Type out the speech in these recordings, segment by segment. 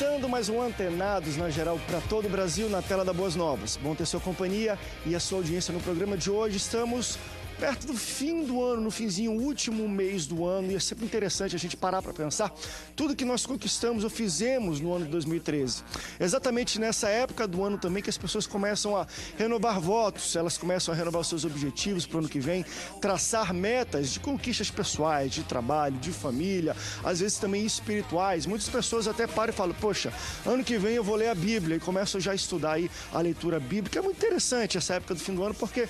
Começando mais um Antenados na geral para todo o Brasil na tela da Boas Novas. Bom ter sua companhia e a sua audiência no programa de hoje. Estamos perto do fim do ano, no finzinho, último mês do ano, e é sempre interessante a gente parar para pensar tudo que nós conquistamos ou fizemos no ano de 2013. Exatamente nessa época do ano também que as pessoas começam a renovar votos, elas começam a renovar os seus objetivos para o ano que vem, traçar metas de conquistas pessoais, de trabalho, de família, às vezes também espirituais. Muitas pessoas até param e falam, poxa, ano que vem eu vou ler a Bíblia, e começam já a estudar aí a leitura bíblica. É muito interessante essa época do fim do ano, porque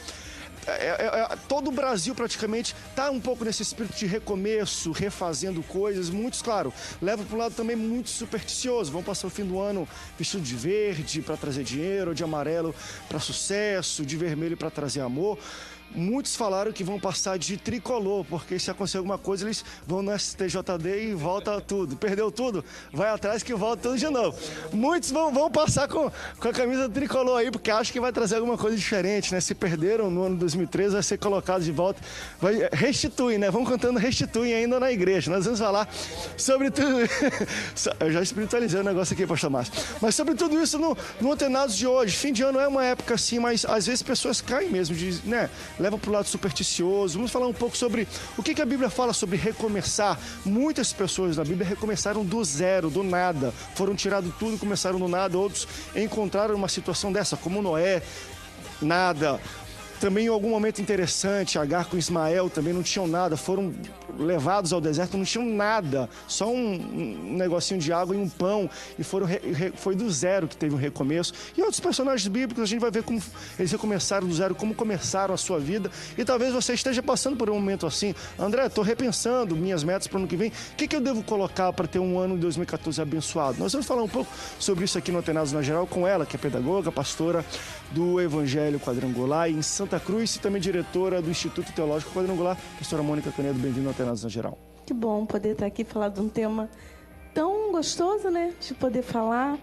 todo o Brasil praticamente está um pouco nesse espírito de recomeço, refazendo coisas. Muitos, claro, levam para um lado também muito supersticioso. Vão passar o fim do ano vestido de verde para trazer dinheiro, de amarelo para sucesso, de vermelho para trazer amor. Muitos falaram que vão passar de tricolor, porque se acontecer alguma coisa, eles vão no STJD e volta tudo. Perdeu tudo, vai atrás que volta tudo de novo. Muitos vão passar com a camisa tricolor aí, porque acham que vai trazer alguma coisa diferente, né? Se perderam no ano 2013, vai ser colocado de volta. Vai restituir, né? Vão cantando restitui ainda na igreja. Nós vamos falar sobre tudo. Eu já espiritualizei o negócio aqui, pastor Márcio. Mas sobre tudo isso no Antenados de hoje. Fim de ano é uma época assim, mas às vezes pessoas caem mesmo, né? Leva para o lado supersticioso. Vamos falar um pouco sobre o que a Bíblia fala sobre recomeçar. Muitas pessoas na Bíblia recomeçaram do zero, do nada. Foram tirados tudo, começaram do nada. Outros encontraram uma situação dessa, como Noé, nada. Também em algum momento interessante, Agar com Ismael também não tinham nada, foram levados ao deserto, não tinham nada, só um negocinho de água e um pão, e foi do zero que teve um recomeço. E outros personagens bíblicos, a gente vai ver como eles recomeçaram do zero, como começaram a sua vida, e talvez você esteja passando por um momento assim. André, estou repensando minhas metas para o ano que vem, o que eu devo colocar para ter um ano de 2014 abençoado? Nós vamos falar um pouco sobre isso aqui no Antenados na Geral com ela, que é pedagoga, pastora do Evangelho Quadrangular em Santa Cruz e também diretora do Instituto Teológico Quadrangular. Pastora Mônica Canedo, bem-vinda ao Antenados na Geral. Que bom poder estar aqui e falar de um tema tão gostoso, né? De poder falar.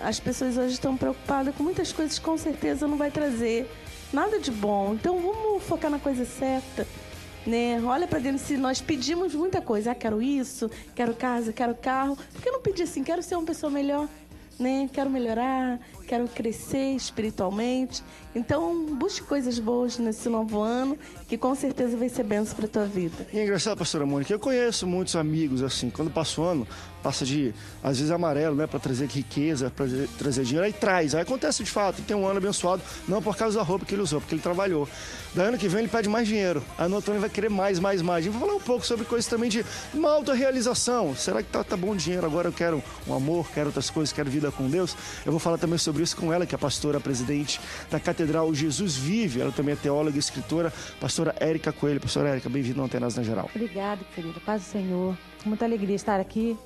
As pessoas hoje estão preocupadas com muitas coisas que com certeza não vai trazer nada de bom. Então vamos focar na coisa certa, né? Olha para dentro, se nós pedimos muita coisa, quero isso, quero casa, quero carro, por que não pedir assim, quero ser uma pessoa melhor? Né? Quero melhorar, quero crescer espiritualmente. Então, busque coisas boas nesse novo ano, que com certeza vai ser bênção para a tua vida. E é engraçado, pastora Mônica, eu conheço muitos amigos assim, quando passa o ano, passa de, às vezes, amarelo, né, para trazer riqueza, para trazer dinheiro, aí traz. Aí acontece de fato, tem um ano abençoado, não por causa da roupa que ele usou, porque ele trabalhou. Daí ano que vem ele pede mais dinheiro, aí no outro ano ele vai querer mais. A gente vai falar um pouco sobre coisas também de uma autorrealização. Será que tá bom o dinheiro agora? Eu quero um amor, quero outras coisas, quero vida com Deus. Eu vou falar também sobre isso com ela, que é a pastora presidente da Catedral Jesus Vive. Ela também é teóloga e escritora, pastora Érica Coelho. Pastora Érica, bem-vinda ao Antenados na Geral. Obrigada, querida. Paz do Senhor. Muita alegria estar aqui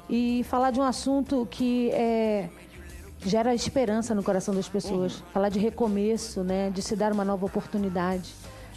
e falar de um assunto que gera esperança no coração das pessoas. Falar de recomeço, né? De se dar uma nova oportunidade.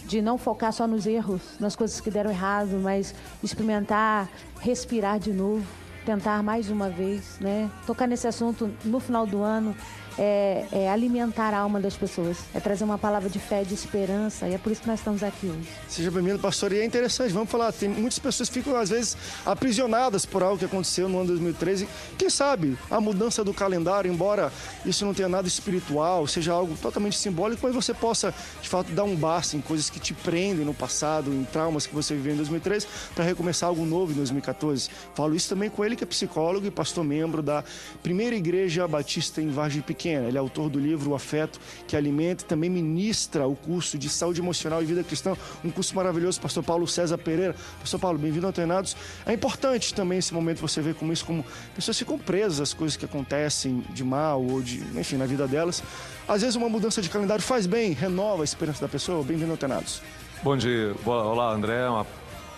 De não focar só nos erros, nas coisas que deram errado, mas experimentar, respirar de novo, tentar mais uma vez, né? Tocar nesse assunto no final do ano é alimentar a alma das pessoas, é trazer uma palavra de fé, de esperança, e é por isso que nós estamos aqui hoje. Seja bem-vindo, pastor, e é interessante, vamos falar, tem muitas pessoas que ficam às vezes aprisionadas por algo que aconteceu no ano 2013, quem sabe a mudança do calendário, embora isso não tenha nada espiritual, seja algo totalmente simbólico, mas você possa de fato dar um basta em coisas que te prendem no passado, em traumas que você viveu em 2013, para recomeçar algo novo em 2014. Falo isso também com ele, que é psicólogo e pastor membro da Primeira Igreja Batista em Vargem Pequena. Ele é autor do livro O Afeto que Alimenta e também ministra o curso de Saúde Emocional e Vida Cristã, um curso maravilhoso, pastor Paulo César Pereira. Pastor Paulo, bem-vindo ao Antenados. É importante também esse momento você ver como isso, como pessoas ficam presas às coisas que acontecem de mal ou enfim, na vida delas. Às vezes uma mudança de calendário faz bem, renova a esperança da pessoa. Bem-vindo ao Antenados. Bom dia. Olá, André.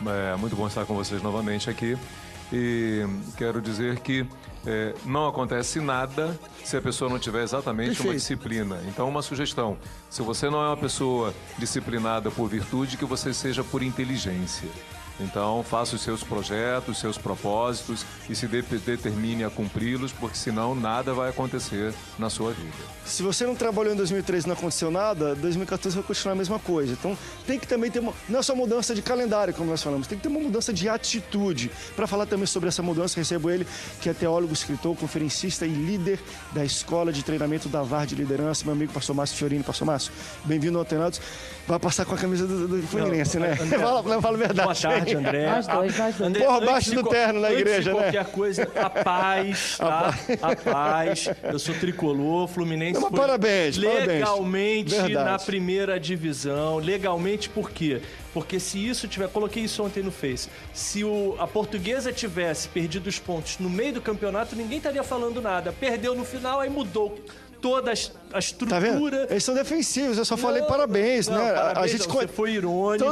É muito bom estar com vocês novamente aqui. E quero dizer que não acontece nada se a pessoa não tiver exatamente uma disciplina. Então, uma sugestão: se você não é uma pessoa disciplinada por virtude, que você seja por inteligência. Então, faça os seus projetos, os seus propósitos e se determine a cumpri-los, porque senão nada vai acontecer na sua vida. Se você não trabalhou em 2013 e não aconteceu nada, 2014 vai continuar a mesma coisa. Então, tem que também ter não é só mudança de calendário, como nós falamos, tem que ter uma mudança de atitude. Para falar também sobre essa mudança, recebo ele, que é teólogo, escritor, conferencista e líder da Escola de Treinamento da VAR de Liderança, meu amigo Pastor Márcio Fiorini. Pastor Márcio, bem-vindo ao Antenados. Vai passar com a camisa do Fluminense, né? Fala a verdade. Boa tarde, André. Nós dois. André, Porra, abaixo do terno na igreja, né? Qualquer coisa, a paz, tá? A paz. Eu sou tricolor, Fluminense Mas foi parabéns, legalmente parabéns. na primeira divisão. Legalmente por quê? Porque se isso tiver... Coloquei isso ontem no Face. Se a Portuguesa tivesse perdido os pontos no meio do campeonato, ninguém estaria falando nada. Perdeu no final, aí mudou toda a estrutura. Tá vendo? Eles são defensivos, eu só falei parabéns, né? Parabéns, a gente você foi irônico.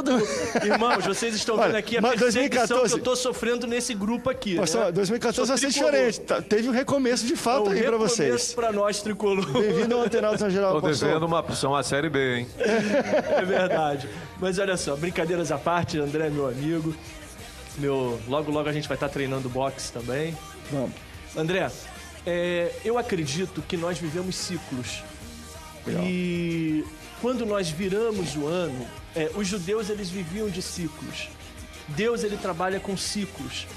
Irmãos, vocês estão vendo aqui a perseguição que eu tô sofrendo nesse grupo aqui. Pastor, né? 2014 vai ser diferente. Teve um recomeço de fato aí pra vocês. Recomeço pra nós, tricolor. Bem-vindo ao Antenados na Geral, Estou devendo uma Série B, hein? É verdade. Mas olha só, brincadeiras à parte, André é meu amigo. Logo a gente vai estar treinando boxe também. Vamos. André, eu acredito que nós vivemos ciclos. Legal. E quando nós viramos o ano, os judeus eles viviam de ciclos. Deus ele trabalha com ciclos.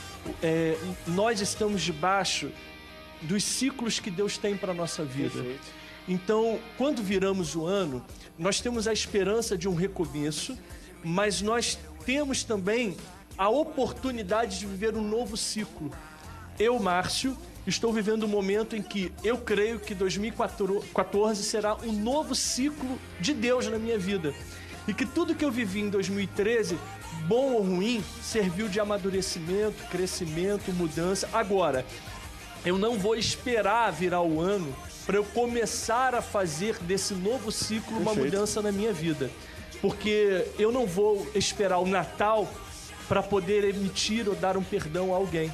Nós estamos debaixo dos ciclos que Deus tem para a nossa vida. Perfeito. Então, quando viramos o ano, nós temos a esperança de um recomeço, mas nós temos também a oportunidade de viver um novo ciclo. Eu, Márcio, estou vivendo um momento em que eu creio que 2014 será um novo ciclo de Deus na minha vida. E que tudo que eu vivi em 2013, bom ou ruim, serviu de amadurecimento, crescimento, mudança. Agora, eu não vou esperar virar o ano para eu começar a fazer desse novo ciclo uma mudança na minha vida. Porque eu não vou esperar o Natal para poder emitir ou dar um perdão a alguém.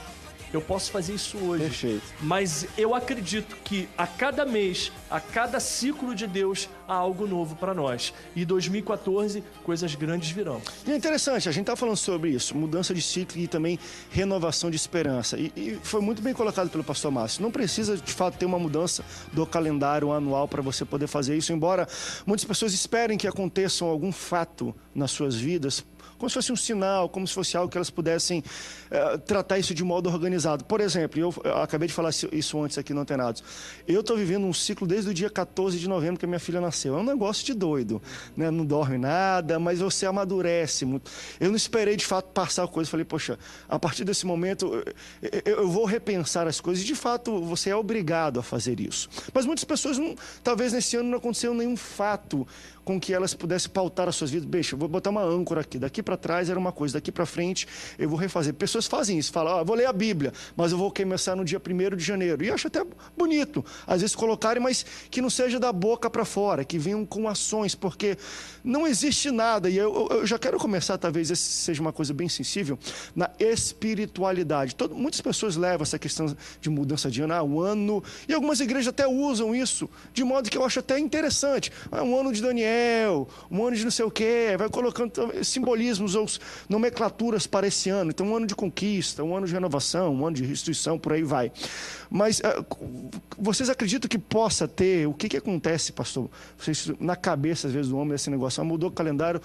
Eu posso fazer isso hoje. Perfeito. Mas eu acredito que a cada mês, a cada ciclo de Deus, há algo novo para nós. E 2014, coisas grandes virão. E é interessante, a gente está falando sobre isso, mudança de ciclo e também renovação de esperança. E foi muito bem colocado pelo pastor Márcio. Não precisa, de fato, ter uma mudança do calendário anual para você poder fazer isso, embora muitas pessoas esperem que aconteça algum fato nas suas vidas, como se fosse um sinal, como se fosse algo que elas pudessem tratar isso de modo organizado. Por exemplo, eu acabei de falar isso antes aqui no Antenados. Eu estou vivendo um ciclo desde o dia 14 de novembro que a minha filha nasceu. É um negócio de doido, né? Não dorme nada, mas você amadurece muito. Eu não esperei, de fato, passar a coisa. Falei, poxa, a partir desse momento eu vou repensar as coisas. E, de fato, você é obrigado a fazer isso. Mas muitas pessoas, talvez nesse ano não aconteceu nenhum fato com que elas pudessem pautar as suas vidas. Beijo, eu vou botar uma âncora aqui. Daqui para trás era uma coisa, daqui para frente eu vou refazer. Pessoas fazem isso, falam, vou ler a Bíblia, mas eu vou começar no dia 1º de janeiro. E acho até bonito, às vezes, colocarem, mas que não seja da boca para fora, que venham com ações, porque não existe nada. E eu já quero começar, talvez essa seja uma coisa bem sensível, na espiritualidade. Muitas pessoas levam essa questão de mudança de ano, o ano, e algumas igrejas até usam isso, de modo que eu acho até interessante. Um ano de Daniel, um ano de não sei o quê, vai colocando simbolismos ou nomenclaturas para esse ano. Então, um ano de conquista, um ano de renovação, um ano de restituição, por aí vai. Mas vocês acreditam que possa ter, o que acontece, pastor, na cabeça, às vezes, do homem, desse negócio? Mudou o calendário.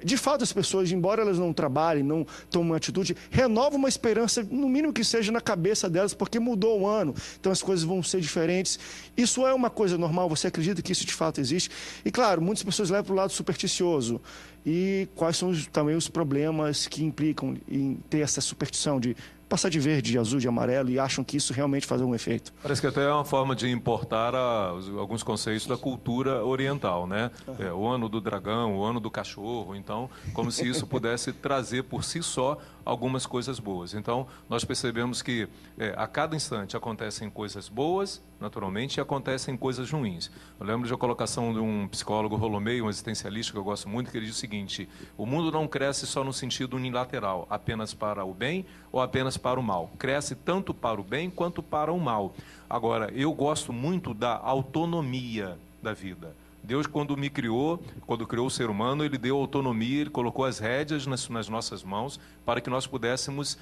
De fato, as pessoas, embora elas não trabalhem, não tomem uma atitude, renovam uma esperança, no mínimo que seja na cabeça delas, porque mudou o ano, então as coisas vão ser diferentes. Isso é uma coisa normal? Você acredita que isso de fato existe? E claro, muitas pessoas levam para o lado supersticioso. E quais são também os problemas que implicam em ter essa superstição de passar de verde, de azul, de amarelo, e acham que isso realmente faz algum efeito? Parece que até é uma forma de importar alguns conceitos da cultura oriental, né? O ano do dragão, o ano do cachorro, então, como se isso pudesse trazer por si só algumas coisas boas. Então, nós percebemos que a cada instante acontecem coisas boas, naturalmente, e acontecem coisas ruins. Eu lembro de uma colocação de um psicólogo Rolomei, um existencialista que eu gosto muito, que ele diz o seguinte: o mundo não cresce só no sentido unilateral, apenas para o bem ou apenas para o mal. Cresce tanto para o bem quanto para o mal. Agora, eu gosto muito da autonomia da vida. Deus, quando me criou, quando criou o ser humano, Ele deu autonomia, Ele colocou as rédeas nas nossas mãos para que nós pudéssemos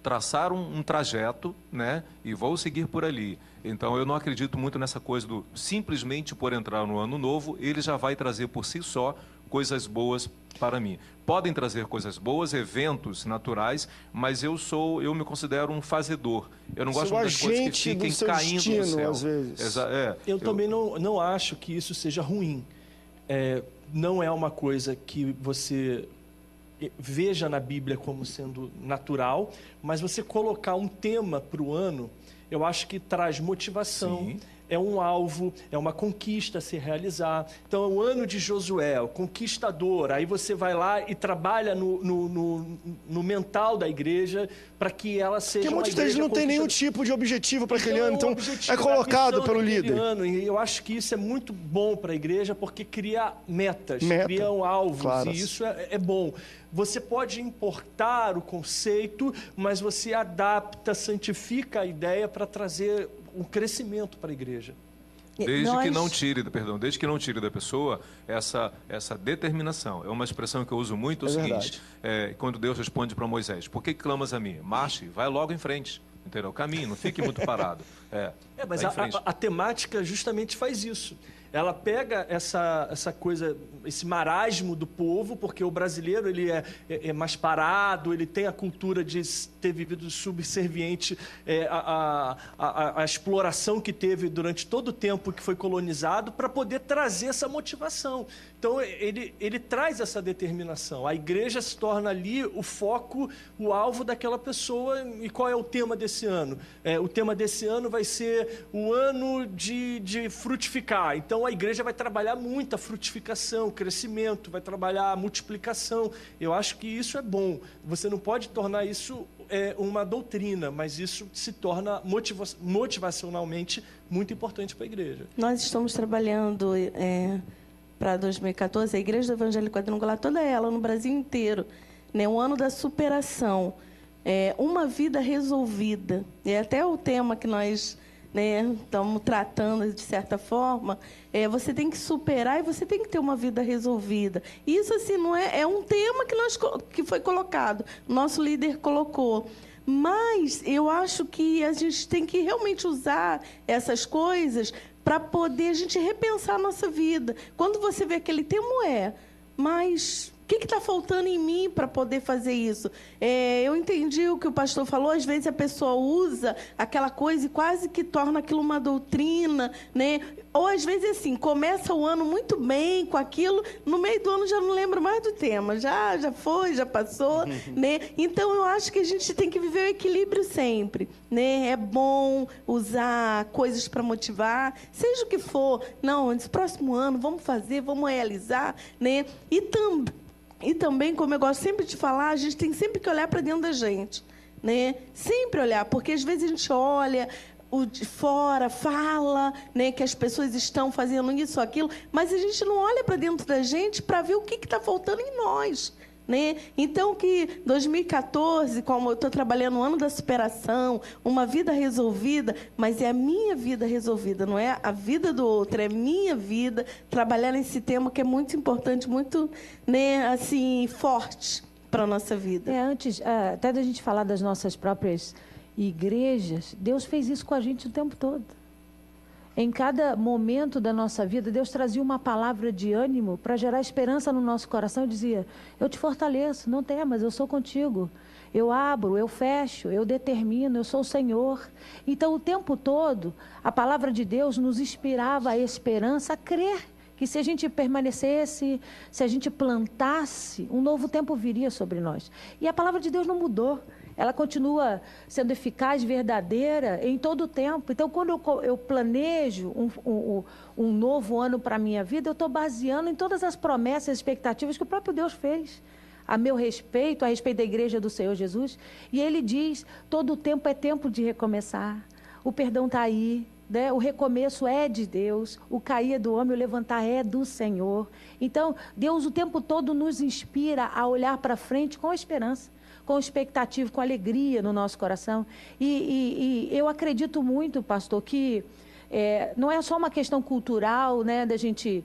traçar um trajeto, né? E vou seguir por ali. Então, eu não acredito muito nessa coisa do simplesmente por entrar no ano novo, Ele já vai trazer por si só coisas boas para mim. Podem trazer coisas boas, eventos naturais, mas eu me considero um fazedor. Eu não gosto das coisas que fiquem caindo do céu. Às vezes. Eu também não acho que isso seja ruim. Não é uma coisa que você veja na Bíblia como sendo natural, mas você colocar um tema para o ano, eu acho que traz motivação. Sim. É um alvo, é uma conquista a se realizar. Então, é o ano de Josué, o conquistador. Aí você vai lá e trabalha no mental da igreja para que ela seja uma igreja Porque muitas vezes não tem nenhum tipo de objetivo para aquele ano, então é colocado pelo líder. E eu acho que isso é muito bom para a igreja porque cria metas, cria alvos, claras. E isso é bom. Você pode importar o conceito, mas você adapta, santifica a ideia para trazer um crescimento para a igreja. Desde que não tire da pessoa essa determinação. É uma expressão que eu uso muito, o seguinte, quando Deus responde para Moisés, por que clamas a mim? Marche, vai logo em frente, entendeu? Caminhe, não fique muito parado. Mas a temática justamente faz isso. Ela pega essa coisa, esse marasmo do povo, porque o brasileiro ele é mais parado, ele tem a cultura de ter vivido subserviente à exploração que teve durante todo o tempo que foi colonizado, para poder trazer essa motivação. Então, ele traz essa determinação. A igreja se torna ali o foco, o alvo daquela pessoa. E qual é o tema desse ano? O tema desse ano vai ser o ano de frutificar. Então, a igreja vai trabalhar muito a frutificação, o crescimento, vai trabalhar a multiplicação. Eu acho que isso é bom. Você não pode tornar isso uma doutrina, mas isso se torna motivacionalmente muito importante para a igreja. Nós estamos trabalhando para 2014, a Igreja do Evangelho Quadrangular, toda ela, no Brasil inteiro, né, um ano da superação, uma vida resolvida. É até o tema que nós estamos tratando, de certa forma, você tem que superar e você tem que ter uma vida resolvida. Isso, assim, não é um tema que foi colocado, nosso líder colocou. Mas eu acho que a gente tem que realmente usar essas coisas para poder a gente repensar a nossa vida. Quando você vê aquele tema, mas o que está faltando em mim para poder fazer isso? Eu entendi o que o pastor falou, às vezes a pessoa usa aquela coisa e quase que torna aquilo uma doutrina, né? Ou às vezes assim, começa o ano muito bem com aquilo, no meio do ano já não lembra mais do tema, já foi, já passou, né? Então eu acho que a gente tem que viver o equilíbrio sempre, né? É bom usar coisas para motivar, seja o que for. Não, esse próximo ano vamos fazer, vamos realizar, né? E também, como eu gosto sempre de falar, a gente tem sempre que olhar para dentro da gente, né? Sempre olhar, porque às vezes a gente olha o de fora, fala, né, que as pessoas estão fazendo isso ou aquilo, mas a gente não olha para dentro da gente para ver o que está faltando em nós, né? Então, que 2014, como eu estou trabalhando no ano da superação, uma vida resolvida, mas é a minha vida resolvida, não é a vida do outro, é a minha vida, trabalhar nesse tema que é muito importante, muito, né, assim, forte para a nossa vida. Antes, até da gente falar das nossas próprias igrejas, Deus fez isso com a gente o tempo todo. Em cada momento da nossa vida, Deus trazia uma palavra de ânimo para gerar esperança no nosso coração e dizia, eu te fortaleço, não temas, eu sou contigo. Eu abro, eu fecho, eu determino, eu sou o Senhor. Então, o tempo todo, a palavra de Deus nos inspirava a esperança, a crer que se a gente permanecesse, se a gente plantasse, um novo tempo viria sobre nós. E a palavra de Deus não mudou. Ela continua sendo eficaz, verdadeira, em todo o tempo. Então, quando eu planejo um novo ano para a minha vida, eu estou baseando em todas as promessas e expectativas que o próprio Deus fez a meu respeito, a respeito da igreja do Senhor Jesus. E Ele diz, todo o tempo é tempo de recomeçar. O perdão está aí, né? O recomeço é de Deus, o cair é do homem, o levantar é do Senhor. Então, Deus o tempo todo nos inspira a olhar para frente com esperança, com expectativa, com alegria no nosso coração. E eu acredito muito, pastor, que não é só uma questão cultural, né, da gente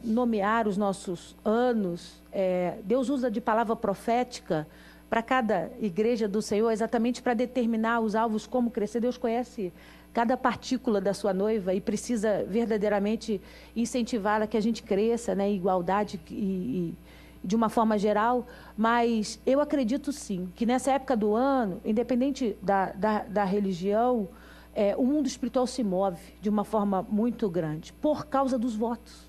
nomear os nossos anos. Deus usa de palavra profética para cada igreja do Senhor, exatamente para determinar os alvos, como crescer. Deus conhece cada partícula da sua noiva e precisa verdadeiramente incentivá-la que a gente cresça, né, em igualdade e de uma forma geral. Mas eu acredito sim que nessa época do ano, independente da religião, o mundo espiritual se move de uma forma muito grande por causa dos votos.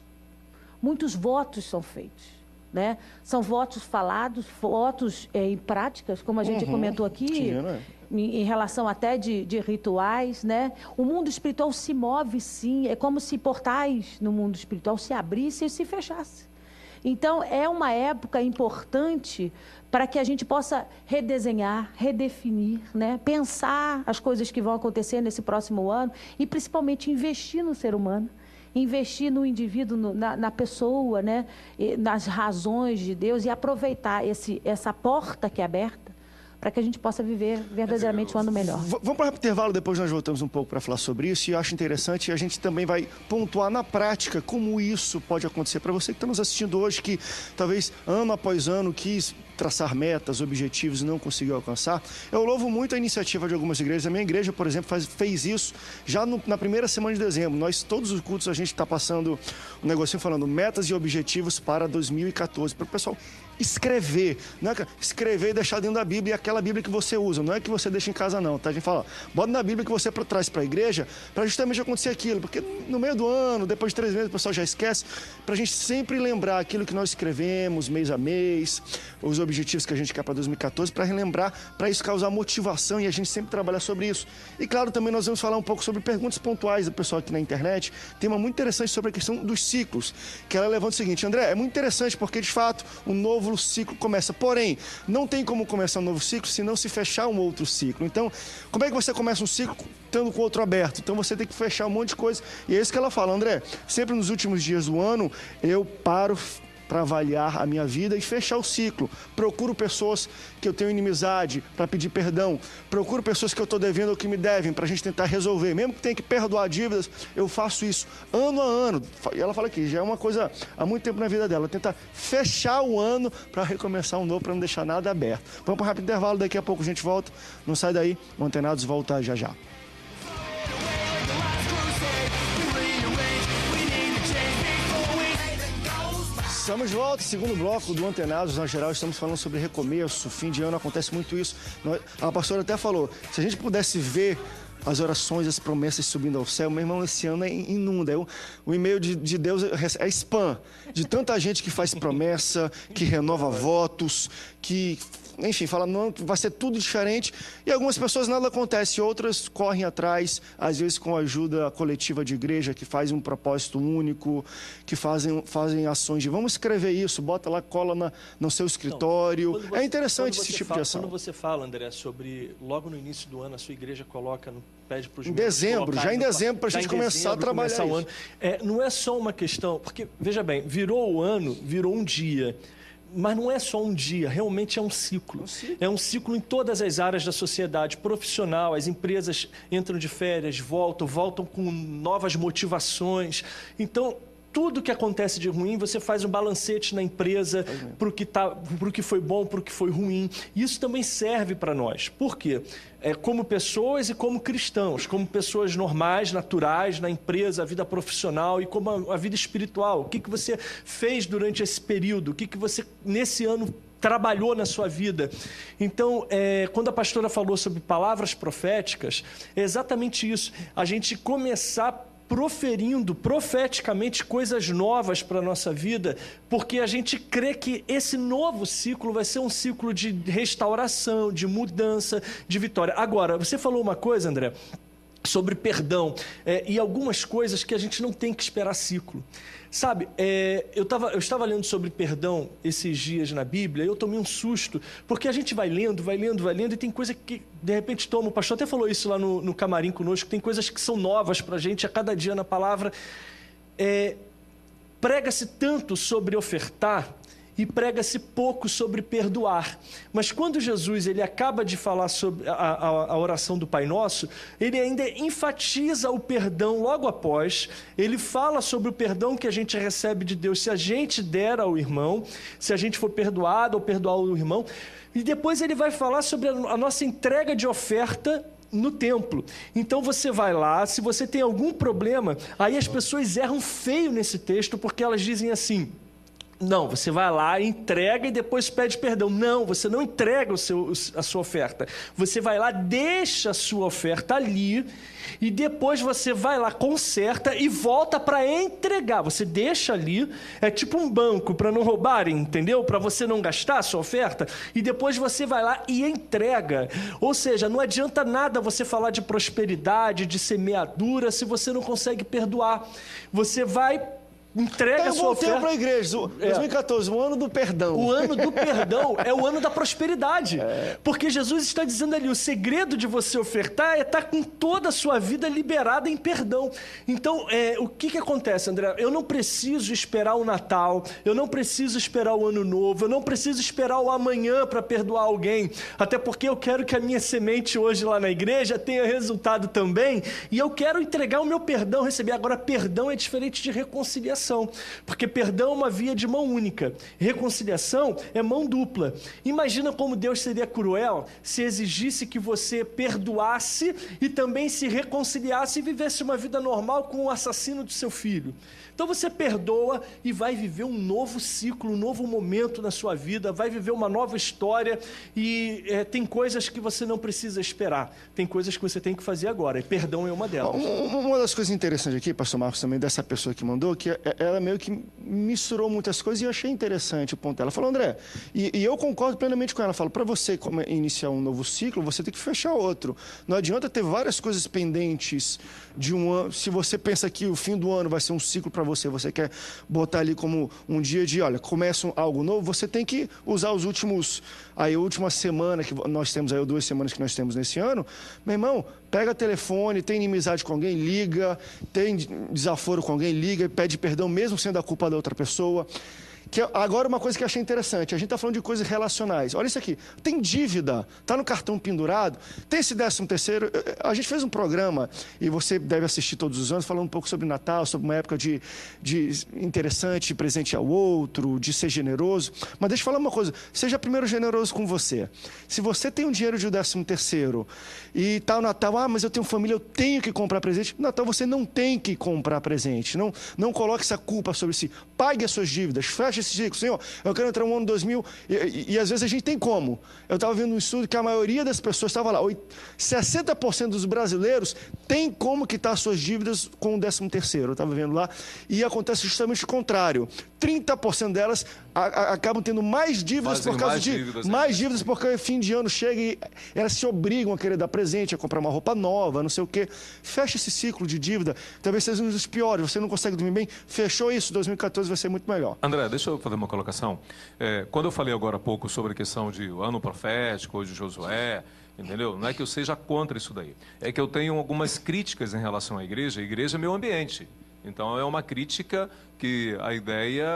Muitos votos são feitos, né? São votos falados, votos em práticas, como a gente comentou aqui, em relação até de rituais, né? O mundo espiritual se move, sim. É como se portais no mundo espiritual se abrissem e se fechassem. Então, é uma época importante para que a gente possa redesenhar, redefinir, né? Pensar as coisas que vão acontecer nesse próximo ano e, principalmente, investir no ser humano, investir no indivíduo, na pessoa, né? Nas razões de Deus, e aproveitar essa porta que é aberta para que a gente possa viver verdadeiramente um ano melhor. Vamos para o intervalo, depois nós voltamos um pouco para falar sobre isso, e eu acho interessante, e a gente também vai pontuar na prática como isso pode acontecer para você que está nos assistindo hoje, que talvez ano após ano quis traçar metas, objetivos e não conseguiu alcançar. Eu louvo muito a iniciativa de algumas igrejas. A minha igreja, por exemplo, fez isso já na primeira semana de dezembro. Todos os cultos, a gente está passando um negocinho falando metas e objetivos para 2014, para o pessoal escrever, não é escrever e deixar dentro da Bíblia, aquela Bíblia que você usa, não é que você deixa em casa não, tá? A gente fala, bota na Bíblia que você traz para a igreja, para justamente acontecer aquilo, porque no meio do ano, depois de 3 meses, o pessoal já esquece, para a gente sempre lembrar aquilo que nós escrevemos mês a mês, os objetivos que a gente quer para 2014, para relembrar, para isso causar motivação, e a gente sempre trabalha sobre isso. E claro, também nós vamos falar um pouco sobre perguntas pontuais do pessoal aqui na internet, tema muito interessante sobre a questão dos ciclos, que ela levanta o seguinte: André, é muito interessante porque de fato um novo ciclo começa, porém, não tem como começar um novo ciclo se não se fechar um outro ciclo. Então, como é que você começa um ciclo estando com o outro aberto? Então você tem que fechar um monte de coisa, e é isso que ela fala, André, sempre nos últimos dias do ano, eu paro para avaliar a minha vida e fechar o ciclo. Procuro pessoas que eu tenho inimizade para pedir perdão. Procuro pessoas que eu estou devendo ou que me devem para a gente tentar resolver. Mesmo que tenha que perdoar dívidas, eu faço isso ano a ano. E ela fala aqui, já é uma coisa há muito tempo na vida dela. Tentar fechar o ano para recomeçar um novo, para não deixar nada aberto. Vamos para um rápido intervalo, daqui a pouco a gente volta. Não sai daí, o Antenados volta já já. Estamos de volta, segundo bloco do Antenados. Na geral, estamos falando sobre recomeço, fim de ano, acontece muito isso. A pastora até falou, se a gente pudesse ver as orações, as promessas subindo ao céu, meu irmão, esse ano inunda. O e-mail de Deus é spam, de tanta gente que faz promessa, que renova votos, que, enfim, fala, não, vai ser tudo diferente. E algumas pessoas nada acontece, outras correm atrás, às vezes com a ajuda coletiva de igreja, que faz um propósito único, que fazem ações de vamos escrever isso, bota lá, cola no seu escritório. Então, é interessante esse tipo de ação. Quando você fala, André, sobre logo no início do ano, a sua igreja pede para os membros. Dezembro, já em dezembro, para a gente começar a trabalhar isso. Não é só uma questão, porque, veja bem, virou o ano, virou um dia. Mas não é só um dia, realmente é um ciclo. É um ciclo em todas as áreas da sociedade, profissional, as empresas entram de férias, voltam com novas motivações. Então, tudo que acontece de ruim, você faz um balancete na empresa para o que foi bom, para o que foi ruim. Isso também serve para nós. Por quê? Como pessoas e como cristãos, como pessoas normais, naturais, na empresa, a vida profissional e como a vida espiritual. O que você fez durante esse período? O que você, nesse ano, trabalhou na sua vida? Então, quando a pastora falou sobre palavras proféticas, é exatamente isso. A gente começar proferindo profeticamente coisas novas para a nossa vida, porque a gente crê que esse novo ciclo vai ser um ciclo de restauração, de mudança, de vitória. Agora, você falou uma coisa, André, sobre perdão, e algumas coisas que a gente não tem que esperar ciclo. Sabe, eu estava lendo sobre perdão esses dias na Bíblia, e eu tomei um susto, porque a gente vai lendo, e tem coisa que, de repente, toma. O pastor até falou isso lá no camarim conosco, tem coisas que são novas para a gente a cada dia na palavra. Prega-se tanto sobre ofertar, e prega-se pouco sobre perdoar. Mas quando Jesus ele acaba de falar sobre a oração do Pai Nosso, ele ainda enfatiza o perdão logo após. Ele fala sobre o perdão que a gente recebe de Deus se a gente der ao irmão, se a gente for perdoado ou perdoar o irmão. E depois ele vai falar sobre a nossa entrega de oferta no templo. Então você vai lá, se você tem algum problema, aí as pessoas erram feio nesse texto, porque elas dizem assim: não, você vai lá, entrega e depois pede perdão. Não, você não entrega a sua oferta. Você vai lá, deixa a sua oferta ali e depois você vai lá, conserta e volta para entregar. Você deixa ali, é tipo um banco para não roubarem, entendeu? Para você não gastar a sua oferta. E depois você vai lá e entrega. Ou seja, não adianta nada você falar de prosperidade, de semeadura, se você não consegue perdoar. Você vai... entrega a sua oferta para a igreja. 2014, o ano do perdão. O ano do perdão é o ano da prosperidade. Porque Jesus está dizendo ali, o segredo de você ofertar é estar com toda a sua vida liberada em perdão. Então, o que acontece, André? Eu não preciso esperar o Natal, eu não preciso esperar o Ano Novo, eu não preciso esperar o amanhã para perdoar alguém. Até porque eu quero que a minha semente hoje lá na igreja tenha resultado também, e eu quero entregar o meu perdão, receber. Agora, perdão é diferente de reconciliação. Porque perdão é uma via de mão única. Reconciliação é mão dupla. Imagina como Deus seria cruel se exigisse que você perdoasse e também se reconciliasse e vivesse uma vida normal com o assassino do seu filho. Então você perdoa e vai viver um novo ciclo, um novo momento na sua vida, vai viver uma nova história e tem coisas que você não precisa esperar, tem coisas que você tem que fazer agora, e perdão é uma delas. Uma das coisas interessantes aqui, pastor Marcos, também dessa pessoa que mandou, que ela meio que misturou muitas coisas e eu achei interessante o ponto dela. Ela falou, André, e eu concordo plenamente com ela, falo, para você iniciar um novo ciclo, você tem que fechar outro. Não adianta ter várias coisas pendentes de um ano, se você pensa que o fim do ano vai ser um ciclo para você quer botar ali como um dia de, olha, começa algo novo, você tem que usar os últimos, aí a última semana que nós temos, aí 2 semanas que nós temos nesse ano, meu irmão, pega telefone, tem inimizade com alguém, liga, tem desaforo com alguém, liga e pede perdão, mesmo sendo a culpa da outra pessoa. Agora, uma coisa que eu achei interessante, a gente está falando de coisas relacionais. Olha isso aqui, tem dívida, está no cartão pendurado, tem esse 13º, a gente fez um programa, e você deve assistir todos os anos, falando um pouco sobre Natal, sobre uma época de interessante, de presente ao outro, de ser generoso. Mas deixa eu falar uma coisa, seja primeiro generoso com você. Se você tem um dinheiro de 13º e está o Natal, mas eu tenho família, eu tenho que comprar presente. No Natal você não tem que comprar presente, não coloque essa culpa sobre si. Pague as suas dívidas, feche esse ciclo. Senhor, eu quero entrar no ano 2000 e às vezes a gente tem como. Eu estava vendo um estudo que a maioria das pessoas estava lá, 60% dos brasileiros tem como quitar suas dívidas com o 13º. Eu estava vendo lá e acontece justamente o contrário. 30% delas acabam tendo mais dívidas por causa mais dívidas porque fim de ano chega e elas se obrigam a querer dar presente, a comprar uma roupa nova, não sei o quê. Fecha esse ciclo de dívida. Talvez seja um dos piores. Você não consegue dormir bem. Fechou isso, 2014 vai ser muito melhor. André, deixa eu fazer uma colocação. Quando eu falei agora há pouco sobre a questão de ano profético ou de Josué, entendeu? Não é que eu seja contra isso daí. É que eu tenho algumas críticas em relação à igreja. A igreja é meu ambiente. Então, é uma crítica que a ideia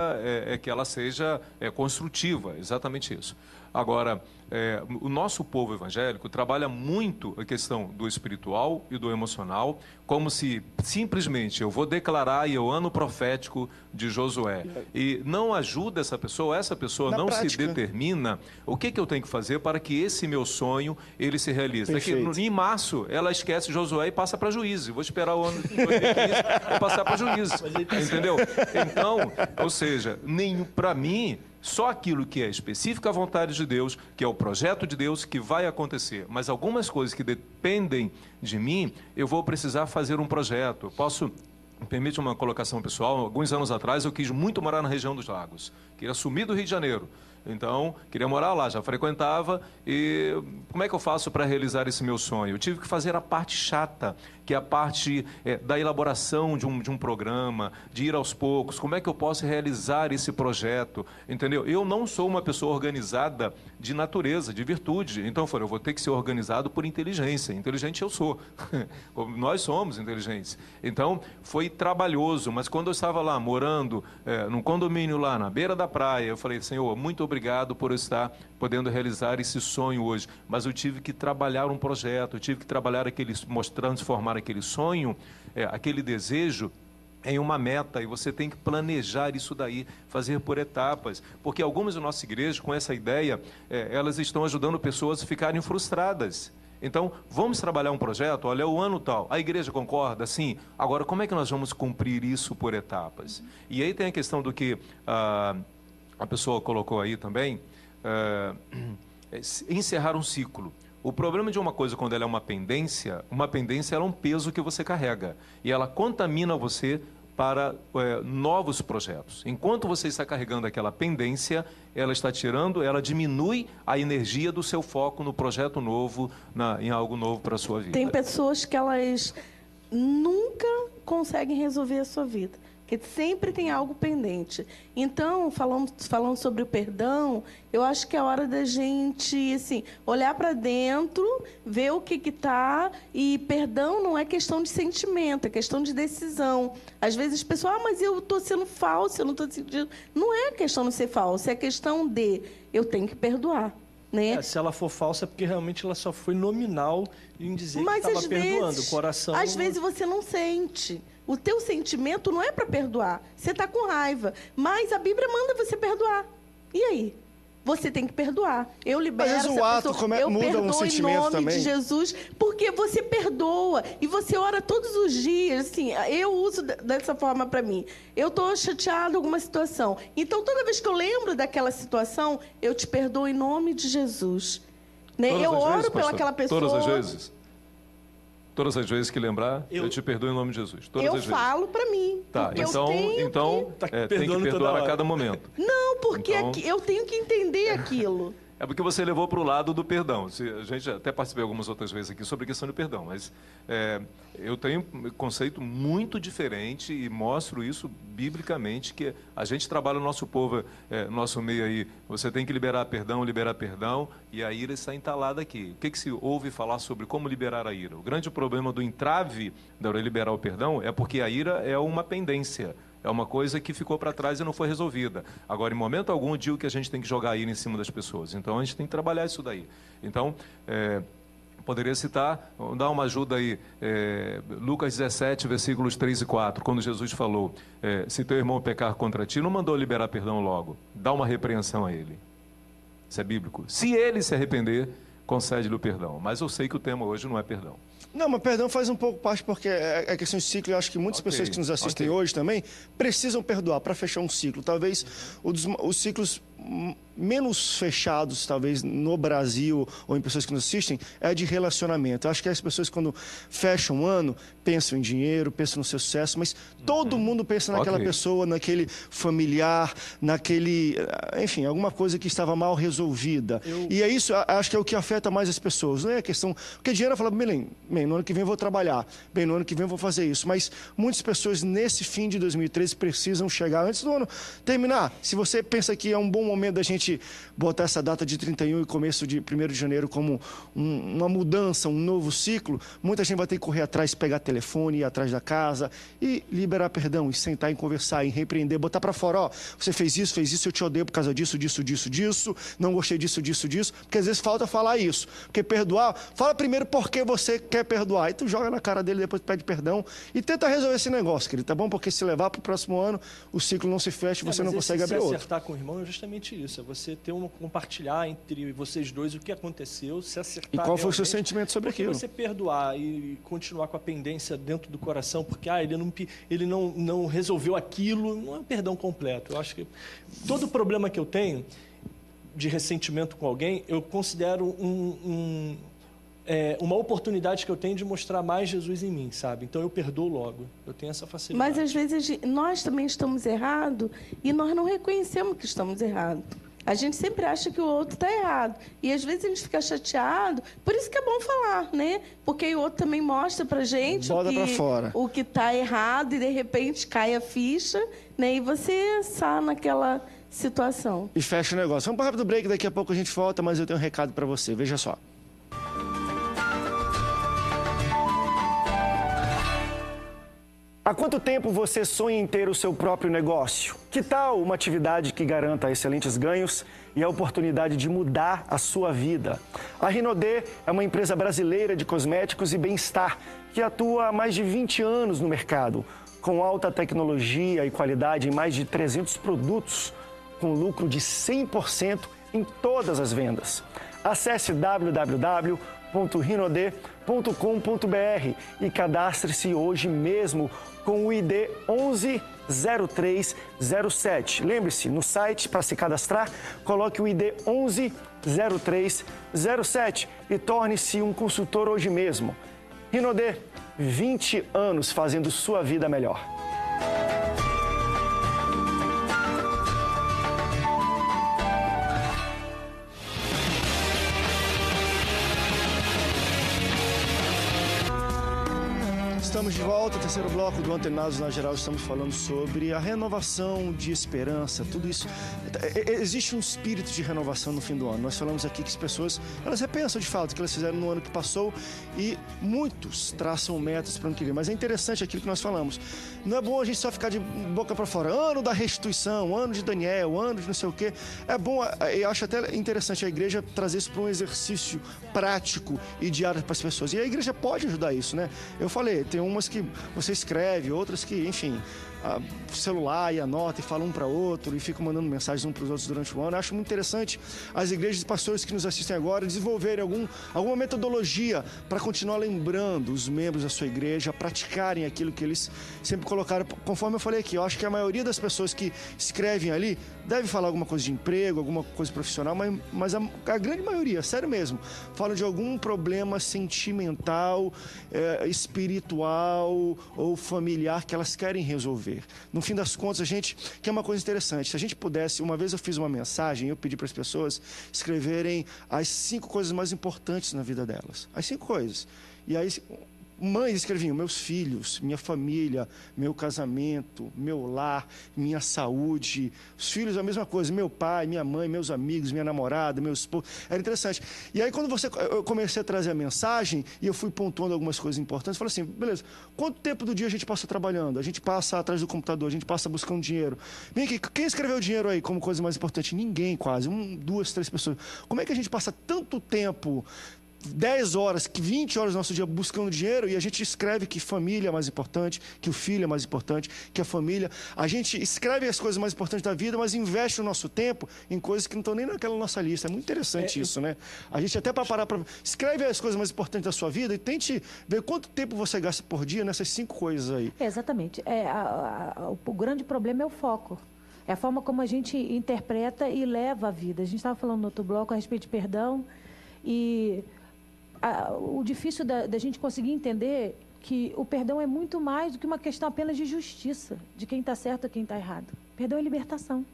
é que ela seja construtiva, exatamente isso. Agora, o nosso povo evangélico trabalha muito a questão do espiritual e do emocional, como se simplesmente eu vou declarar e o ano profético de Josué. E não ajuda essa pessoa não prática. Se determina o que eu tenho que fazer para que esse meu sonho ele se realize. Daqui, em março, ela esquece Josué e passa para Juízes. Vou esperar o ano de 2015 para passar para Juízes. Entendeu? Então, ou seja, para mim, só aquilo que é específico à vontade de Deus, que é o projeto de Deus, que vai acontecer. Mas algumas coisas que dependem de mim, eu vou precisar fazer um projeto. Permite uma colocação pessoal, alguns anos atrás eu quis muito morar na região dos Lagos. Queria sumir do Rio de Janeiro. Então, queria morar lá, já frequentava. E como é que eu faço para realizar esse meu sonho? Eu tive que fazer a parte chata, que é a parte da elaboração de um programa, de ir aos poucos. Como é que eu posso realizar esse projeto? Entendeu? Eu não sou uma pessoa organizada de natureza, de virtude. Então, eu falei, eu vou ter que ser organizado por inteligência. Inteligente eu sou. Nós somos inteligentes. Então, foi trabalhoso. Mas quando eu estava lá, morando num condomínio lá na beira da praia, eu falei, Senhor, muito obrigado por eu estar podendo realizar esse sonho hoje. Mas eu tive que trabalhar um projeto, eu tive que trabalhar transformar aquele sonho, aquele desejo, em uma meta, e você tem que planejar isso daí, fazer por etapas, porque algumas da nossa igreja, com essa ideia, elas estão ajudando pessoas a ficarem frustradas. Então, vamos trabalhar um projeto, olha, o ano tal, a igreja concorda, sim, agora como é que nós vamos cumprir isso por etapas? E aí tem a questão do que a pessoa colocou aí também, encerrar um ciclo. O problema de uma coisa, quando ela é uma pendência ela é um peso que você carrega. E ela contamina você para novos projetos. Enquanto você está carregando aquela pendência, ela diminui a energia do seu foco no projeto novo, em algo novo para a sua vida. Tem pessoas que elas nunca conseguem resolver a sua vida, que sempre tem algo pendente. Então, falando sobre o perdão, eu acho que é hora da gente assim, olhar para dentro, ver o que está, e perdão não é questão de sentimento, é questão de decisão. Às vezes as pessoas, mas eu estou sendo falso, eu não estou sentindo. Não é questão de ser falso, é questão de eu tenho que perdoar. Né? Se ela for falsa, é porque realmente ela só foi nominal em dizer que estava perdoando. O coração... Às vezes você não sente. O teu sentimento não é para perdoar. Você está com raiva. Mas a Bíblia manda você perdoar. E aí? Você tem que perdoar. Eu libero essa pessoa. Eu muda um sentimento em nome também. de Jesus, porque você perdoa. E você ora todos os dias. Assim, eu uso dessa forma para mim. Eu estou chateada com alguma situação. Então, toda vez que eu lembro daquela situação, eu te perdoo em nome de Jesus. Né? Eu oro pelaquela pessoa. Todas as vezes? Todas as vezes que lembrar, eu te perdoo em nome de Jesus. Todas as vezes. Eu falo para mim. Tá, então tem que perdoar a cada momento. Não, porque então... eu tenho que entender aquilo. É porque você levou para o lado do perdão. A gente até participei algumas outras vezes aqui sobre a questão do perdão, mas eu tenho um conceito muito diferente e mostro isso biblicamente, que a gente trabalha no nosso povo, nosso meio aí. Você tem que liberar perdão, e a ira está entalada aqui. O que se ouve falar sobre como liberar a ira? O grande problema do entrave da hora de liberar o perdão é porque a ira é uma pendência. É uma coisa que ficou para trás e não foi resolvida. Agora, em momento algum, eu digo que a gente tem que jogar a ira em cima das pessoas. Então, a gente tem que trabalhar isso daí. Então, poderia citar, dar uma ajuda aí, Lucas 17, versículos 3 e 4, quando Jesus falou, se teu irmão pecar contra ti, não mandou liberar perdão logo. Dá uma repreensão a ele. Isso é bíblico. Se ele se arrepender, concede-lhe o perdão. Mas eu sei que o tema hoje não é perdão. Não, mas perdão faz um pouco parte, porque é questão de ciclo. Eu acho que muitas pessoas que nos assistem hoje também precisam perdoar para fechar um ciclo. Talvez os ciclos menos fechados, talvez, no Brasil ou em pessoas que nos assistem, é de relacionamento. Eu acho que as pessoas, quando fecham um ano, pensam em dinheiro, pensam no seu sucesso, mas todo mundo pensa naquela pessoa, naquele familiar, naquele... Enfim, alguma coisa que estava mal resolvida. E é isso, acho que é o que afeta mais as pessoas. Não é a questão... Porque dinheiro fala, bem, no ano que vem eu vou trabalhar, bem, no ano que vem eu vou fazer isso. Mas muitas pessoas, nesse fim de 2013, precisam chegar antes do ano terminar. Se você pensa que é um bom momento da gente botar essa data de 31 e começo de 1º de janeiro como uma mudança, um novo ciclo, muita gente vai ter que correr atrás, pegar telefone, ir atrás da casa e liberar perdão, e sentar e conversar, e repreender, botar para fora, ó, você fez isso, eu te odeio por causa disso, não gostei disso, porque às vezes falta falar isso, porque perdoar, fala primeiro por que você quer perdoar, e tu joga na cara dele, depois pede perdão e tenta resolver esse negócio, querido, tá bom? Porque se levar para o próximo ano, o ciclo não se fecha e você não consegue abrir outro. Se acertar com o irmão é justamente isso, é você ter compartilhar entre vocês dois o que aconteceu, se acertar. E qual foi o seu sentimento sobre aquilo? Você perdoar e continuar com a pendência dentro do coração, porque ele não resolveu aquilo, não é um perdão completo. Eu acho que todo problema que eu tenho de ressentimento com alguém, eu considero uma oportunidade que eu tenho de mostrar mais Jesus em mim, sabe? Então eu perdoo logo, eu tenho essa facilidade. Mas às vezes nós também estamos errados e nós não reconhecemos que estamos errados. A gente sempre acha que o outro está errado. E às vezes a gente fica chateado. Por isso que é bom falar, né? Porque aí o outro também mostra pra gente o que está errado e de repente cai a ficha, né? E você sai naquela situação. E fecha o negócio. Vamos para um rápido break, daqui a pouco a gente volta, mas eu tenho um recado para você. Veja só. Há quanto tempo você sonha em ter o seu próprio negócio? Que tal uma atividade que garanta excelentes ganhos e a oportunidade de mudar a sua vida? A Rinodê é uma empresa brasileira de cosméticos e bem-estar que atua há mais de 20 anos no mercado, com alta tecnologia e qualidade em mais de 300 produtos, com lucro de 100% em todas as vendas. Acesse www.rinodê.com.br e cadastre-se hoje mesmo com o ID 110307. Lembre-se, no site, para se cadastrar, coloque o ID 110307 e torne-se um consultor hoje mesmo. Rinodê, 20 anos fazendo sua vida melhor. Estamos de volta, terceiro bloco do Antenados na Geral. Estamos falando sobre a renovação de esperança, tudo isso. Existe um espírito de renovação no fim do ano. Nós falamos aqui que as pessoas, elas repensam de fato o que elas fizeram no ano que passou e muitos traçam metas para o ano que vem. Mas é interessante aquilo que nós falamos. Não é bom a gente só ficar de boca para fora. Ano da restituição, ano de Daniel, ano de não sei o quê. É bom, eu acho até interessante a igreja trazer isso para um exercício prático e diário para as pessoas. E a igreja pode ajudar isso, né? Eu falei, tem umas que você escreve, outras que, enfim, celular e anota e fala um para outro e fica mandando mensagens um para os outros durante o ano. Eu acho muito interessante as igrejas e pastores que nos assistem agora desenvolverem alguma metodologia para continuar lembrando os membros da sua igreja, praticarem aquilo que eles sempre colocaram. Conforme eu falei aqui, eu acho que a maioria das pessoas que escrevem ali deve falar alguma coisa de emprego, alguma coisa profissional, mas a grande maioria, sério mesmo, fala de algum problema sentimental, espiritual ou familiar que elas querem resolver. No fim das contas, que é uma coisa interessante, se a gente pudesse, uma vez eu fiz uma mensagem, eu pedi para as pessoas escreverem as 5 coisas mais importantes na vida delas. As 5 coisas. E aí, mães escreviam, meus filhos, minha família, meu casamento, meu lar, minha saúde. Os filhos, a mesma coisa, meu pai, minha mãe, meus amigos, minha namorada, meu esposo. Era interessante. E aí, quando eu comecei a trazer a mensagem e eu fui pontuando algumas coisas importantes, eu falei assim, beleza, quanto tempo do dia a gente passa trabalhando? A gente passa atrás do computador, a gente passa buscando dinheiro. Vem aqui, quem escreveu dinheiro aí como coisa mais importante? Ninguém, quase. 1, 2, 3 pessoas. Como é que a gente passa tanto tempo, 10 horas, 20 horas do nosso dia buscando dinheiro e a gente escreve que família é mais importante, que o filho é mais importante, que a família... A gente escreve as coisas mais importantes da vida, mas investe o nosso tempo em coisas que não estão nem naquela nossa lista. É muito interessante isso, né? A gente até para parar para... Escreve as coisas mais importantes da sua vida e tente ver quanto tempo você gasta por dia nessas 5 coisas aí. Exatamente. O grande problema é o foco. É a forma como a gente interpreta e leva a vida. A gente estava falando no outro bloco a respeito de perdão e... O difícil da gente conseguir entender que o perdão é muito mais do que uma questão apenas de justiça, de quem está certo ou quem está errado. Perdão é libertação.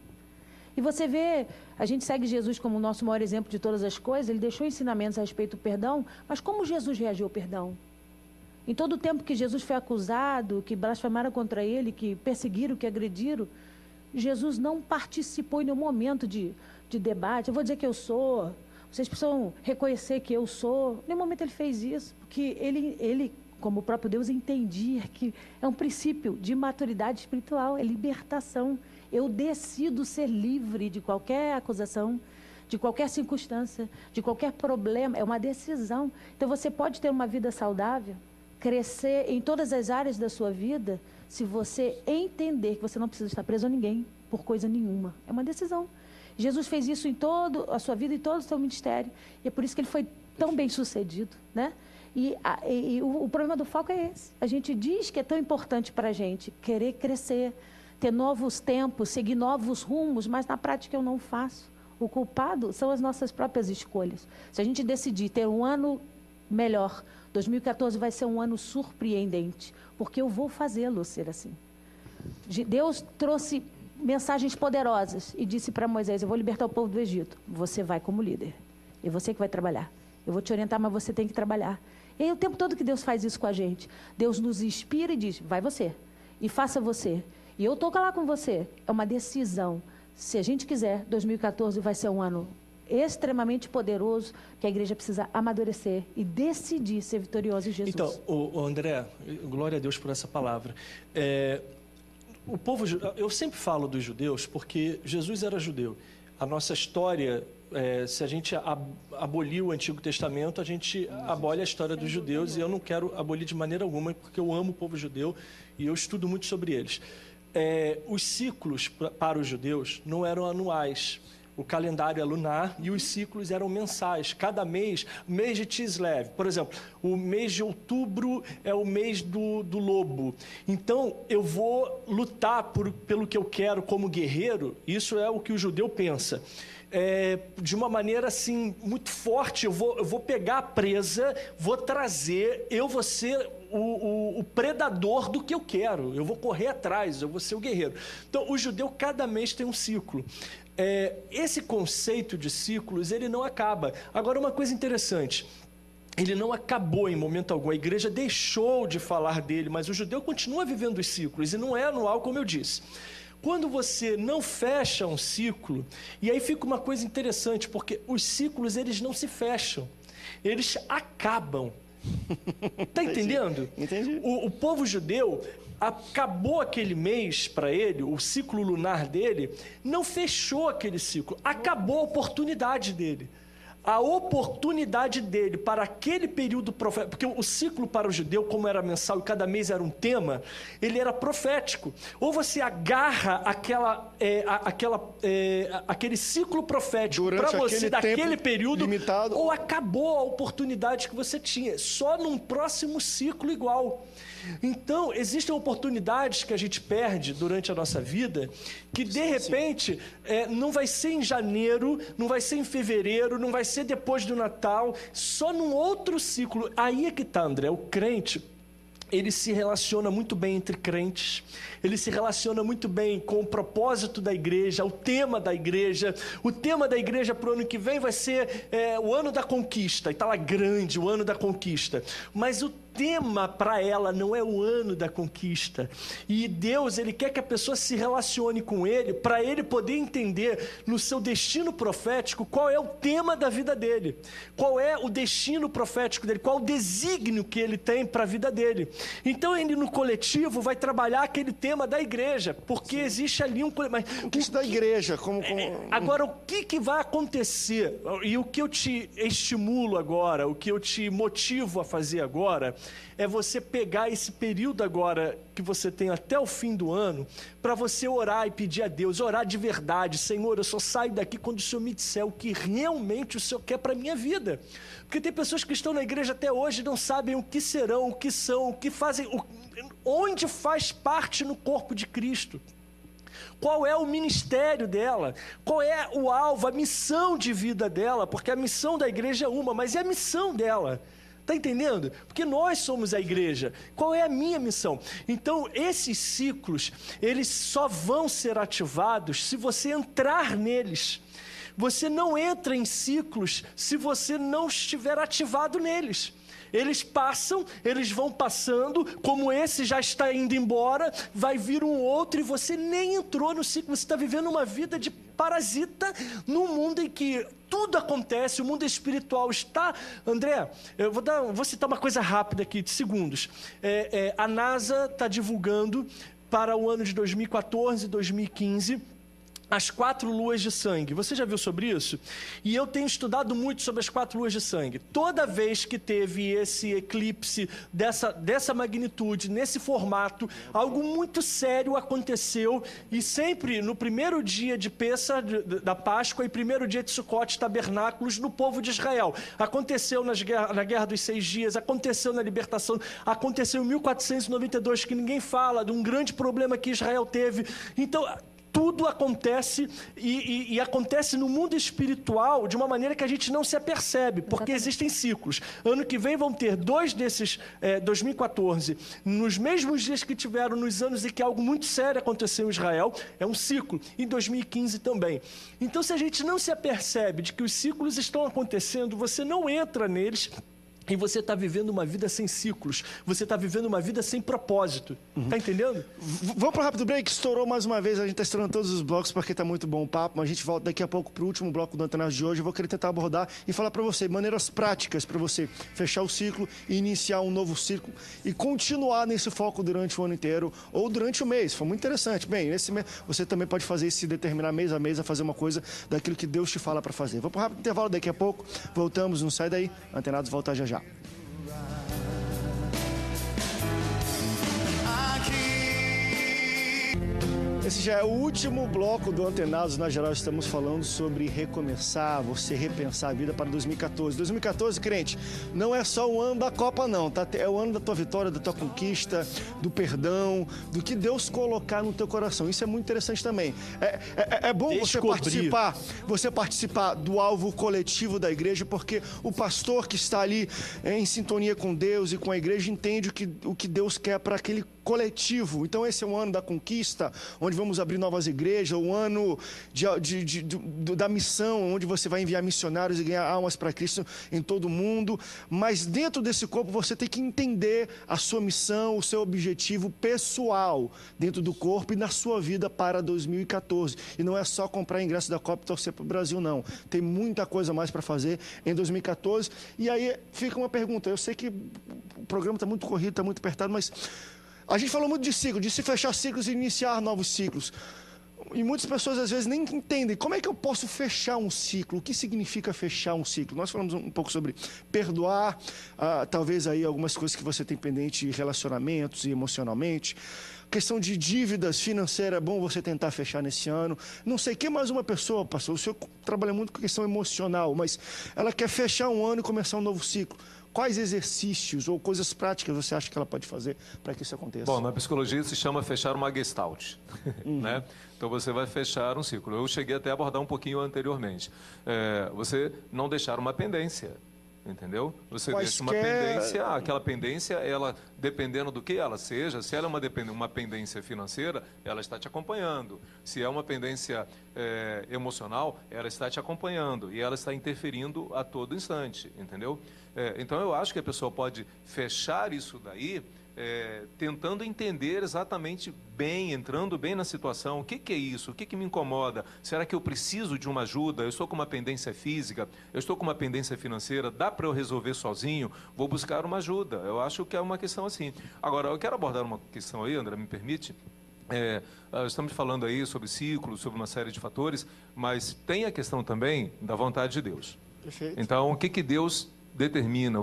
E você vê, a gente segue Jesus como o nosso maior exemplo de todas as coisas, ele deixou ensinamentos a respeito do perdão, mas como Jesus reagiu ao perdão? Em todo o tempo que Jesus foi acusado, que blasfemaram contra ele, que perseguiram, que agrediram, Jesus não participou em nenhum momento de debate. Eu vou dizer que eu sou... Vocês precisam reconhecer que eu sou. Em nenhum momento ele fez isso, porque ele, como o próprio Deus, entendia que é um princípio de maturidade espiritual, é libertação. Eu decido ser livre de qualquer acusação, de qualquer circunstância, de qualquer problema. É uma decisão. Então você pode ter uma vida saudável, crescer em todas as áreas da sua vida, se você entender que você não precisa estar preso a ninguém por coisa nenhuma. É uma decisão. Jesus fez isso em toda a sua vida e todo o seu ministério. E é por isso que ele foi tão bem sucedido, né? E o problema do foco é esse. A gente diz que é tão importante para a gente querer crescer, ter novos tempos, seguir novos rumos, mas na prática eu não faço. O culpado são as nossas próprias escolhas. Se a gente decidir ter um ano melhor, 2014 vai ser um ano surpreendente, porque eu vou fazê-lo ser assim. Deus trouxe mensagens poderosas e disse para Moisés: eu vou libertar o povo do Egito, você vai como líder, e você que vai trabalhar. Eu vou te orientar, mas você tem que trabalhar. E aí, o tempo todo que Deus faz isso com a gente, Deus nos inspira e diz: vai você, e faça você. E eu estou lá com você. É uma decisão. Se a gente quiser, 2014 vai ser um ano extremamente poderoso, que a igreja precisa amadurecer e decidir ser vitoriosa em Jesus. Então, o André, glória a Deus por essa palavra. O povo, eu sempre falo dos judeus porque Jesus era judeu. A nossa história, se a gente abolir o Antigo Testamento, a gente abole a história dos judeus, e eu não quero abolir de maneira alguma, porque eu amo o povo judeu e eu estudo muito sobre eles. Os ciclos para os judeus não eram anuais. O calendário é lunar e os ciclos eram mensais. Cada mês de Kislev, por exemplo, o mês de outubro é o mês do lobo. Então, eu vou lutar pelo que eu quero como guerreiro. Isso é o que o judeu pensa. De uma maneira assim muito forte, eu vou pegar a presa, vou trazer, eu vou ser o predador do que eu quero, eu vou correr atrás, eu vou ser o guerreiro. Então, o judeu cada mês tem um ciclo. Esse conceito de ciclos, ele não acaba. Agora, uma coisa interessante, ele não acabou em momento algum, a igreja deixou de falar dele, mas o judeu continua vivendo os ciclos, e não é anual, como eu disse. Quando você não fecha um ciclo, e aí fica uma coisa interessante, porque os ciclos, eles não se fecham, eles acabam. Está entendendo? Entendi. O povo judeu, acabou aquele mês para ele, o ciclo lunar dele, não fechou aquele ciclo, acabou a oportunidade dele. A oportunidade dele para aquele período profético, porque o ciclo para o judeu, como era mensal e cada mês era um tema, ele era profético. Ou você agarra aquele ciclo profético para você daquele período limitado, ou acabou a oportunidade que você tinha, só num próximo ciclo igual. Então, existem oportunidades que a gente perde durante a nossa vida, que de repente não vai ser em janeiro, não vai ser em fevereiro, não vai ser depois do Natal, só num outro ciclo. Aí é que está, André, o crente, ele se relaciona muito bem entre crentes, ele se relaciona muito bem com o propósito da igreja, o tema da igreja. O tema da igreja para o ano que vem vai ser o ano da conquista, e está lá grande, o ano da conquista. Mas o tema para ela não é o ano da conquista. E Deus, ele quer que a pessoa se relacione com ele, para ele poder entender no seu destino profético qual é o tema da vida dele, qual é o destino profético dele, qual o desígnio que ele tem para a vida dele. Então ele no coletivo vai trabalhar aquele tema da igreja, porque existe ali um... Mas, o que isso da igreja? Agora, o que vai acontecer, e o que eu te estimulo agora, o que eu te motivo a fazer agora, é você pegar esse período agora que você tem até o fim do ano, para você orar e pedir a Deus, orar de verdade. Senhor, eu só saio daqui quando o Senhor me disser o que realmente o Senhor quer para a minha vida. Porque tem pessoas que estão na igreja até hoje e não sabem o que serão, o que são, o que fazem, onde faz parte no corpo de Cristo. Qual é o ministério dela? Qual é o alvo, a missão de vida dela? Porque a missão da igreja é uma, mas é a missão dela. Está entendendo? Porque nós somos a igreja. Qual é a minha missão? Então, esses ciclos, eles só vão ser ativados se você entrar neles. Você não entra em ciclos se você não estiver ativado neles. Eles passam, eles vão passando, como esse já está indo embora, vai vir um outro e você nem entrou no ciclo. Você está vivendo uma vida de parasita num mundo em que tudo acontece, o mundo espiritual está... André, eu vou citar uma coisa rápida aqui, de segundos. A NASA está divulgando para o ano de 2014 e 2015... as 4 luas de sangue. Você já viu sobre isso? E eu tenho estudado muito sobre as 4 luas de sangue. Toda vez que teve esse eclipse dessa magnitude, nesse formato, algo muito sério aconteceu. E sempre no primeiro dia de Pêssar, da Páscoa, e primeiro dia de Sucote, tabernáculos, no povo de Israel. Aconteceu na Guerra dos 6 Dias, aconteceu na libertação, aconteceu em 1492, que ninguém fala, de um grande problema que Israel teve. Então... tudo acontece e acontece no mundo espiritual de uma maneira que a gente não se apercebe, porque existem ciclos. Ano que vem vão ter 2 desses, 2014, nos mesmos dias que tiveram nos anos em que algo muito sério aconteceu em Israel, é um ciclo, em 2015 também. Então, se a gente não se apercebe de que os ciclos estão acontecendo, você não entra neles, e você está vivendo uma vida sem ciclos. Você está vivendo uma vida sem propósito. Tá entendendo? Vamos para o rápido break. Estourou mais uma vez. A gente está estourando todos os blocos porque está muito bom o papo. Mas a gente volta daqui a pouco para o último bloco do Antenados de hoje. Eu vou querer tentar abordar e falar para você maneiras práticas para você fechar o ciclo e iniciar um novo ciclo e continuar nesse foco durante o ano inteiro ou durante o mês. Foi muito interessante. Bem, nesse mês você também pode fazer isso, se determinar mês a mês a fazer uma coisa daquilo que Deus te fala para fazer. Vamos para o rápido intervalo daqui a pouco. Voltamos, não sai daí. Antenados volta já já. Esse já é o último bloco do Antenados. Na geral, estamos falando sobre recomeçar, você repensar a vida para 2014. 2014, crente, não é só o ano da Copa, não, tá? É o ano da tua vitória, da tua conquista, do perdão, do que Deus colocar no teu coração. Isso é muito interessante também. É bom você participar do alvo coletivo da igreja, porque o pastor que está ali em sintonia com Deus e com a igreja entende o que Deus quer para aquele coletivo. Então esse é o ano da conquista, onde vamos abrir novas igrejas, o ano da missão, onde você vai enviar missionários e ganhar almas para Cristo em todo o mundo. Mas dentro desse corpo você tem que entender a sua missão, o seu objetivo pessoal dentro do corpo e na sua vida para 2014. E não é só comprar ingresso da Copa e torcer para o Brasil, não. Tem muita coisa mais para fazer em 2014. E aí fica uma pergunta. Eu sei que o programa está muito corrido, está muito apertado, mas a gente falou muito de ciclo, de se fechar ciclos e iniciar novos ciclos. E muitas pessoas às vezes nem entendem como é que eu posso fechar um ciclo, o que significa fechar um ciclo. Nós falamos um pouco sobre perdoar, talvez aí algumas coisas que você tem pendente em relacionamentos e emocionalmente. Questão de dívidas financeiras, é bom você tentar fechar nesse ano. Não sei quem mais uma pessoa, pastor, o senhor trabalha muito com questão emocional, mas ela quer fechar um ano e começar um novo ciclo. Quais exercícios ou coisas práticas você acha que ela pode fazer para que isso aconteça? Bom, na psicologia se chama fechar uma gestalt, né? Então você vai fechar um ciclo. Eu cheguei até a abordar um pouquinho anteriormente. Você não deixar uma pendência, entendeu? Você deixa uma pendência, aquela pendência, ela, dependendo do que ela seja, se ela é uma pendência financeira, ela está te acompanhando. Se é uma pendência emocional, ela está te acompanhando e ela está interferindo a todo instante, entendeu? Então eu acho que a pessoa pode fechar isso daí tentando entender exatamente bem, entrando bem na situação. O que é isso? O que me incomoda? Será que eu preciso de uma ajuda? Eu estou com uma pendência física? Eu estou com uma pendência financeira? Dá para eu resolver sozinho? Vou buscar uma ajuda. Eu acho que é uma questão assim. Agora, eu quero abordar uma questão aí, André, me permite? Estamos falando aí sobre ciclos, sobre uma série de fatores, mas tem a questão também da vontade de Deus. Perfeito. Então, o que Deus determina?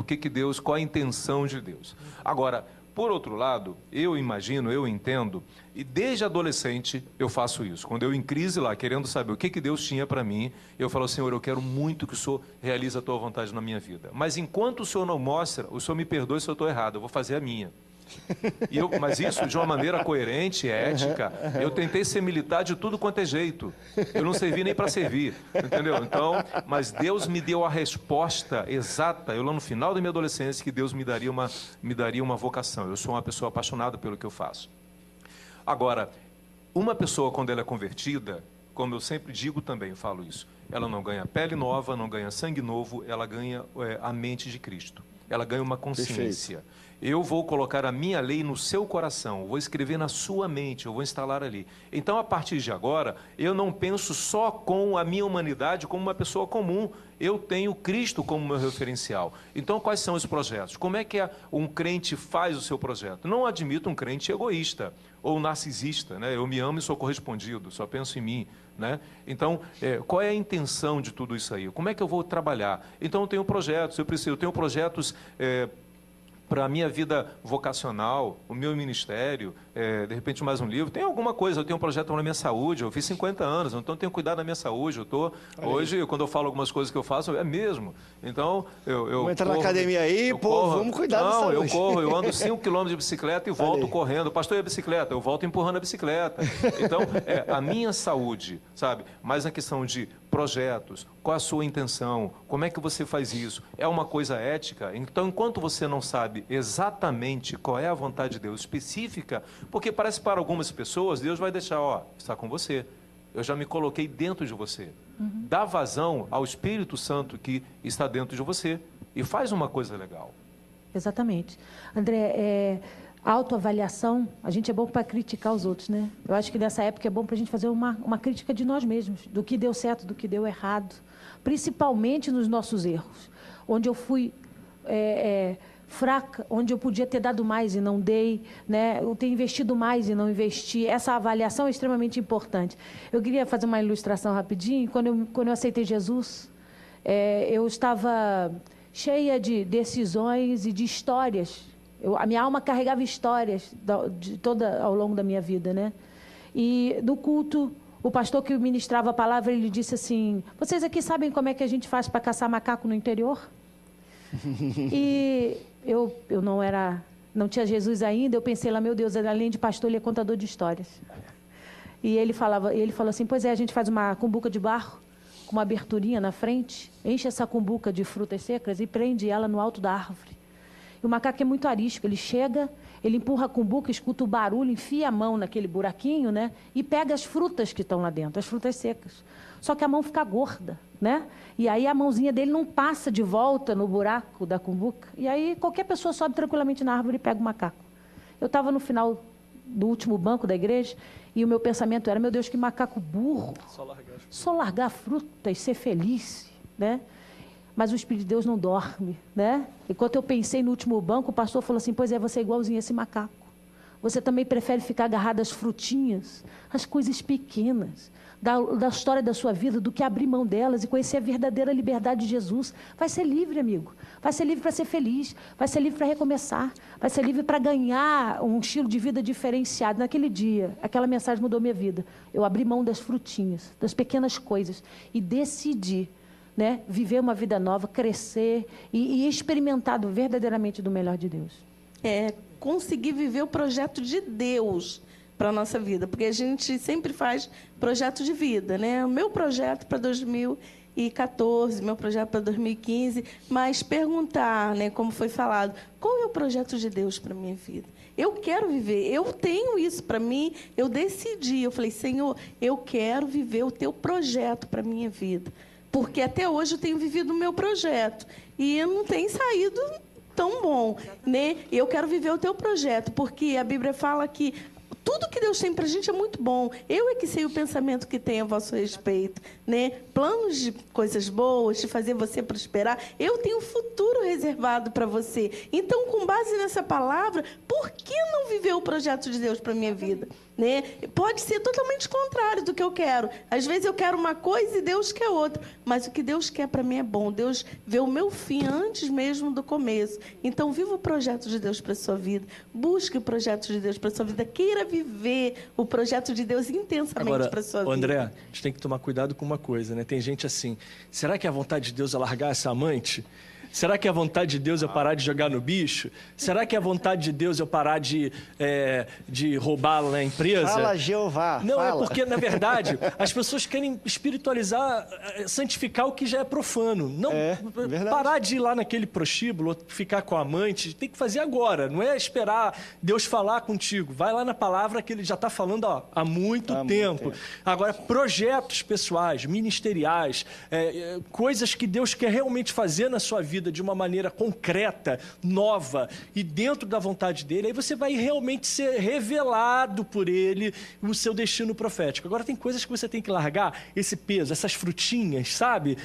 Qual a intenção de Deus? Agora, por outro lado, eu imagino, eu entendo, e desde adolescente eu faço isso. Quando eu em crise lá, querendo saber o que Deus tinha para mim, eu falo, Senhor, eu quero muito que o Senhor realize a tua vontade na minha vida. Mas enquanto o Senhor não mostra, o Senhor me perdoe se eu estou errado, eu vou fazer a minha. Mas isso de uma maneira coerente, ética. Eu tentei ser militar de tudo quanto é jeito. Eu não servi nem para servir, entendeu? Então, mas Deus me deu a resposta exata. Eu lá no final da minha adolescência que Deus me daria uma vocação. Eu sou uma pessoa apaixonada pelo que eu faço. Agora, uma pessoa quando ela é convertida, como eu sempre digo também, eu falo isso, ela não ganha pele nova, não ganha sangue novo, ela ganha a mente de Cristo. Ela ganha uma consciência. Perfeito. Eu vou colocar a minha lei no seu coração, vou escrever na sua mente, eu vou instalar ali. Então, a partir de agora, eu não penso só com a minha humanidade como uma pessoa comum. Eu tenho Cristo como meu referencial. Então, quais são os projetos? Como é que um crente faz o seu projeto? Não admito um crente egoísta ou narcisista, né? Eu me amo e sou correspondido, só penso em mim, né? Então, qual é a intenção de tudo isso aí? Como é que eu vou trabalhar? Então, eu tenho projetos, eu tenho projetos para a minha vida vocacional, o meu ministério, de repente mais um livro, tem alguma coisa, eu tenho um projeto na minha saúde, eu fiz 50 anos, então eu tenho cuidado da minha saúde, hoje, quando eu falo algumas coisas que eu faço, é mesmo, então vamos entrar na academia aí, vamos cuidar da saúde. Eu corro, eu ando 5 km de bicicleta e volto correndo, pastor, e a bicicleta? Eu volto empurrando a bicicleta, então, a minha saúde, sabe, mas na questão de projetos, qual a sua intenção, como é que você faz isso, é uma coisa ética, então enquanto você não sabe exatamente qual é a vontade de Deus específica, porque parece para algumas pessoas, Deus vai deixar, está com você, eu já me coloquei dentro de você, dá vazão ao Espírito Santo que está dentro de você e faz uma coisa legal. Exatamente. André, autoavaliação, a gente é bom para criticar os outros, né? Eu acho que nessa época é bom para a gente fazer uma crítica de nós mesmos, do que deu certo, do que deu errado, principalmente nos nossos erros, onde eu fui fraca, onde eu podia ter dado mais e não dei, né? Eu ter investido mais e não investi. Essa avaliação é extremamente importante. Eu queria fazer uma ilustração rapidinho. Quando eu aceitei Jesus, eu estava cheia de decisões e de histórias. A minha alma carregava histórias ao longo da minha vida, né? E no culto, o pastor que ministrava a palavra, ele disse assim: vocês aqui sabem como é que a gente faz para caçar macaco no interior? E eu não tinha Jesus ainda, eu pensei lá, meu Deus, além de pastor, ele é contador de histórias. E ele falou assim: pois é, a gente faz uma cumbuca de barro, com uma aberturinha na frente, enche essa cumbuca de frutas secas e prende ela no alto da árvore. E o macaco é muito arisco, ele chega, ele empurra a cumbuca, escuta o barulho, enfia a mão naquele buraquinho, né? E pega as frutas que estão lá dentro, as frutas secas. Só que a mão fica gorda, né? E aí a mãozinha dele não passa de volta no buraco da cumbuca. E aí qualquer pessoa sobe tranquilamente na árvore e pega o macaco. Eu estava no final do último banco da igreja e o meu pensamento era: meu Deus, que macaco burro. Só largar a fruta e ser feliz, né? Mas o Espírito de Deus não dorme, né? Enquanto eu pensei no último banco, o pastor falou assim: pois é, você é igualzinho a esse macaco. Você também prefere ficar agarrado às frutinhas, às coisas pequenas, da história da sua vida, do que abrir mão delas e conhecer a verdadeira liberdade de Jesus. Vai ser livre, amigo. Vai ser livre para ser feliz. Vai ser livre para recomeçar. Vai ser livre para ganhar um estilo de vida diferenciado. Naquele dia, aquela mensagem mudou minha vida. Eu abri mão das frutinhas, das pequenas coisas e decidi, né, viver uma vida nova, crescer e experimentar verdadeiramente do melhor de Deus. Conseguir viver o projeto de Deus para a nossa vida, porque a gente sempre faz projeto de vida, né? O meu projeto para 2014, meu projeto para 2015, mas perguntar, né, como foi falado, qual é o projeto de Deus para a minha vida? Eu quero viver, eu tenho isso para mim, eu decidi, eu falei: Senhor, eu quero viver o teu projeto para a minha vida, porque até hoje eu tenho vivido o meu projeto e não tem saído tão bom, né? Eu quero viver o teu projeto, porque a Bíblia fala que tudo que Deus tem para a gente é muito bom. Eu é que sei o pensamento que tem a vosso respeito, né? Planos de coisas boas, de fazer você prosperar. Eu tenho um futuro reservado para você. Então, com base nessa palavra, por que não viver o projeto de Deus para a minha vida? Né? Pode ser totalmente contrário do que eu quero. Às vezes eu quero uma coisa e Deus quer outra. Mas o que Deus quer para mim é bom. Deus vê o meu fim antes mesmo do começo. Então, viva o projeto de Deus para a sua vida. Busque o projeto de Deus para a sua vida. Queira viver o projeto de Deus intensamente para a sua vida. André, a gente tem que tomar cuidado com uma coisa, né? Tem gente assim: será que a vontade de Deus é largar essa amante? Será que a vontade de Deus é parar de jogar no bicho? Será que a vontade de Deus é parar de roubar na empresa? Fala, Jeová. Não, fala. É porque, na verdade, as pessoas querem espiritualizar, santificar o que já é profano. Não parar de ir lá naquele prostíbulo, ficar com a amante. Tem que fazer agora, não é esperar Deus falar contigo. Vai lá na palavra que ele já está falando há muito tempo. Agora, projetos pessoais, ministeriais, coisas que Deus quer realmente fazer na sua vida de uma maneira concreta, nova e dentro da vontade dele, aí você vai realmente ser revelado por ele o seu destino profético. Agora tem coisas que você tem que largar, esse peso, essas frutinhas, sabe?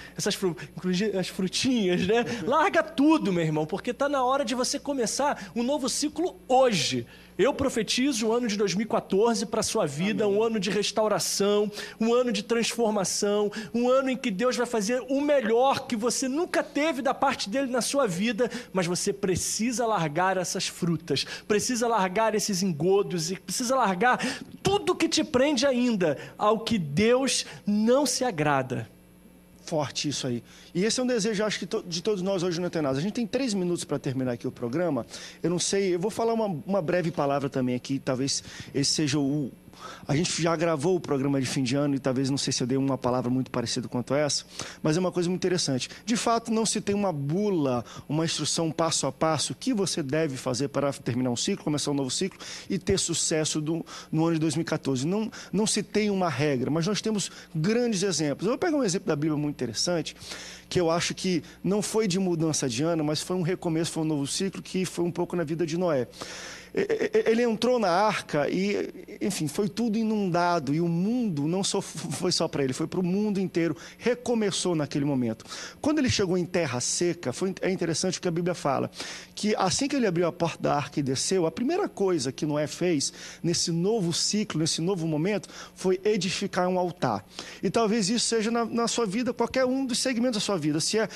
Inclusive as frutinhas, né? Larga tudo, meu irmão, porque está na hora de você começar um novo ciclo hoje. Eu profetizo o ano de 2014 para a sua vida, um ano de restauração, um ano de transformação, um ano em que Deus vai fazer o melhor que você nunca teve da parte dele na sua vida, mas você precisa largar essas frutas, precisa largar esses engodos e precisa largar tudo que te prende ainda ao que Deus não se agrada. Forte isso aí. E esse é um desejo, acho que de todos nós hoje no Antenados. A gente tem 3 minutos para terminar aqui o programa. Eu não sei, eu vou falar uma breve palavra também aqui, talvez esse seja o... A gente já gravou o programa de fim de ano e talvez, não sei se eu dei uma palavra muito parecida quanto essa, mas é uma coisa muito interessante. De fato, não se tem uma bula, uma instrução passo a passo, o que você deve fazer para terminar um ciclo, começar um novo ciclo e ter sucesso no ano de 2014. Não se tem uma regra, mas nós temos grandes exemplos. Eu vou pegar um exemplo da Bíblia muito interessante, que eu acho que não foi de mudança de ano, mas foi um recomeço, foi um novo ciclo, que foi um pouco na vida de Noé. Ele entrou na arca e, enfim, foi tudo inundado. E o mundo não foi só para ele, foi para o mundo inteiro. Recomeçou naquele momento. Quando ele chegou em terra seca, é interessante o que a Bíblia fala. Que assim que ele abriu a porta da arca e desceu, a primeira coisa que Noé fez nesse novo ciclo, nesse novo momento, foi edificar um altar. E talvez isso seja na sua vida, qualquer um dos segmentos da sua vida. Se é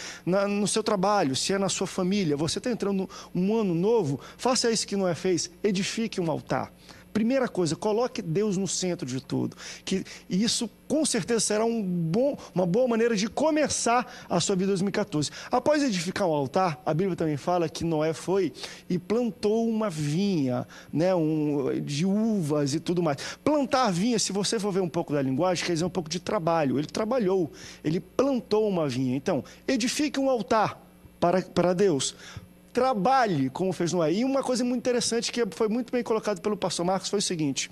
no seu trabalho, se é na sua família, você está entrando num ano novo, faça isso que Noé fez. Edifique um altar. Primeira coisa, coloque Deus no centro de tudo. E isso, com certeza, será uma boa maneira de começar a sua vida em 2014. Após edificar um altar, a Bíblia também fala que Noé foi e plantou uma vinha, né, de uvas e tudo mais. Plantar vinha, se você for ver um pouco da linguagem, quer dizer um pouco de trabalho. Ele trabalhou, ele plantou uma vinha. Então, edifique um altar para Deus. Trabalhe como fez Noé. E uma coisa muito interessante que foi muito bem colocado pelo pastor Marcos foi o seguinte: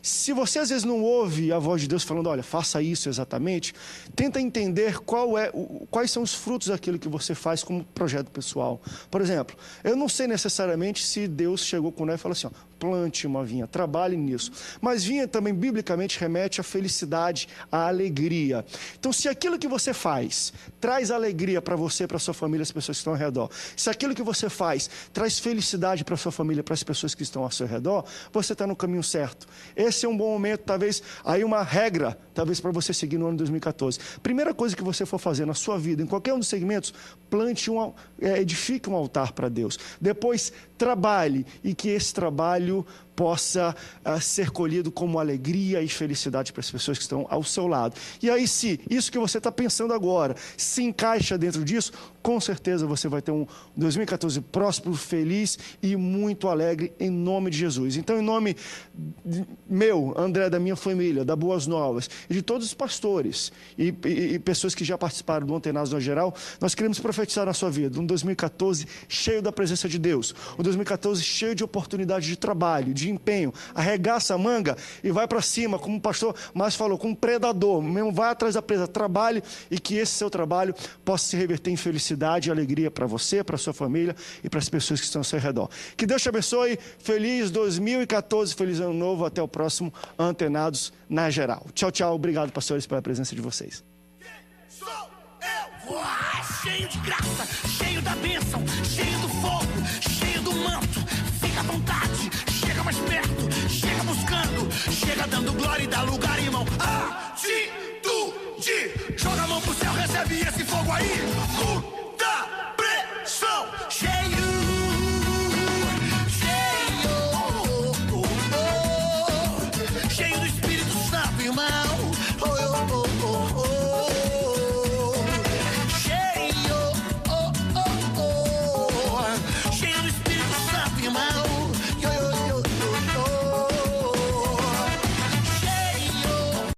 se você às vezes não ouve a voz de Deus falando, olha, faça isso exatamente, tenta entender quais são os frutos daquilo que você faz como projeto pessoal. Por exemplo, eu não sei necessariamente se Deus chegou com Noé e falou assim, plante uma vinha, trabalhe nisso. Mas vinha também, biblicamente, remete à felicidade, à alegria. Então, se aquilo que você faz traz alegria para você, para sua família, as pessoas que estão ao redor, se aquilo que você faz traz felicidade para sua família, para as pessoas que estão ao seu redor, você está no caminho certo. Esse é um bom momento, talvez, aí uma regra, talvez para você seguir no ano de 2014. Primeira coisa que você for fazer na sua vida, em qualquer um dos segmentos, edifique um altar para Deus. Depois, trabalhe, e que esse trabalho possa ser colhido como alegria e felicidade para as pessoas que estão ao seu lado. E aí, se isso que você está pensando agora se encaixa dentro disso, com certeza você vai ter um 2014 próspero, feliz e muito alegre, em nome de Jesus. Então, em nome meu, André, da minha família, da Boas Novas, e de todos os pastores e pessoas que já participaram do Antenados no geral, nós queremos profetizar na sua vida um 2014 cheio da presença de Deus, um 2014 cheio de oportunidade de trabalho, de empenho. Arregaça a manga e vai para cima, como o pastor Márcio falou, como um predador, mesmo vai atrás da presa, trabalhe, e que esse seu trabalho possa se reverter em felicidade e alegria para você, para sua família e para as pessoas que estão ao seu redor. Que Deus te abençoe, feliz 2014, feliz ano novo, até o próximo Antenados na Geral. Tchau, tchau, obrigado, pastores, pela presença de vocês. Sou eu, cheio de graça, cheio da bênção, cheio do fogo, cheio do manto, fica à vontade, chega mais perto, chega buscando, chega dando glória e dá lugar, irmão. Atitude, joga a mão pro céu, recebe esse fogo aí, muita pressão, cheio do Espírito Santo, irmão.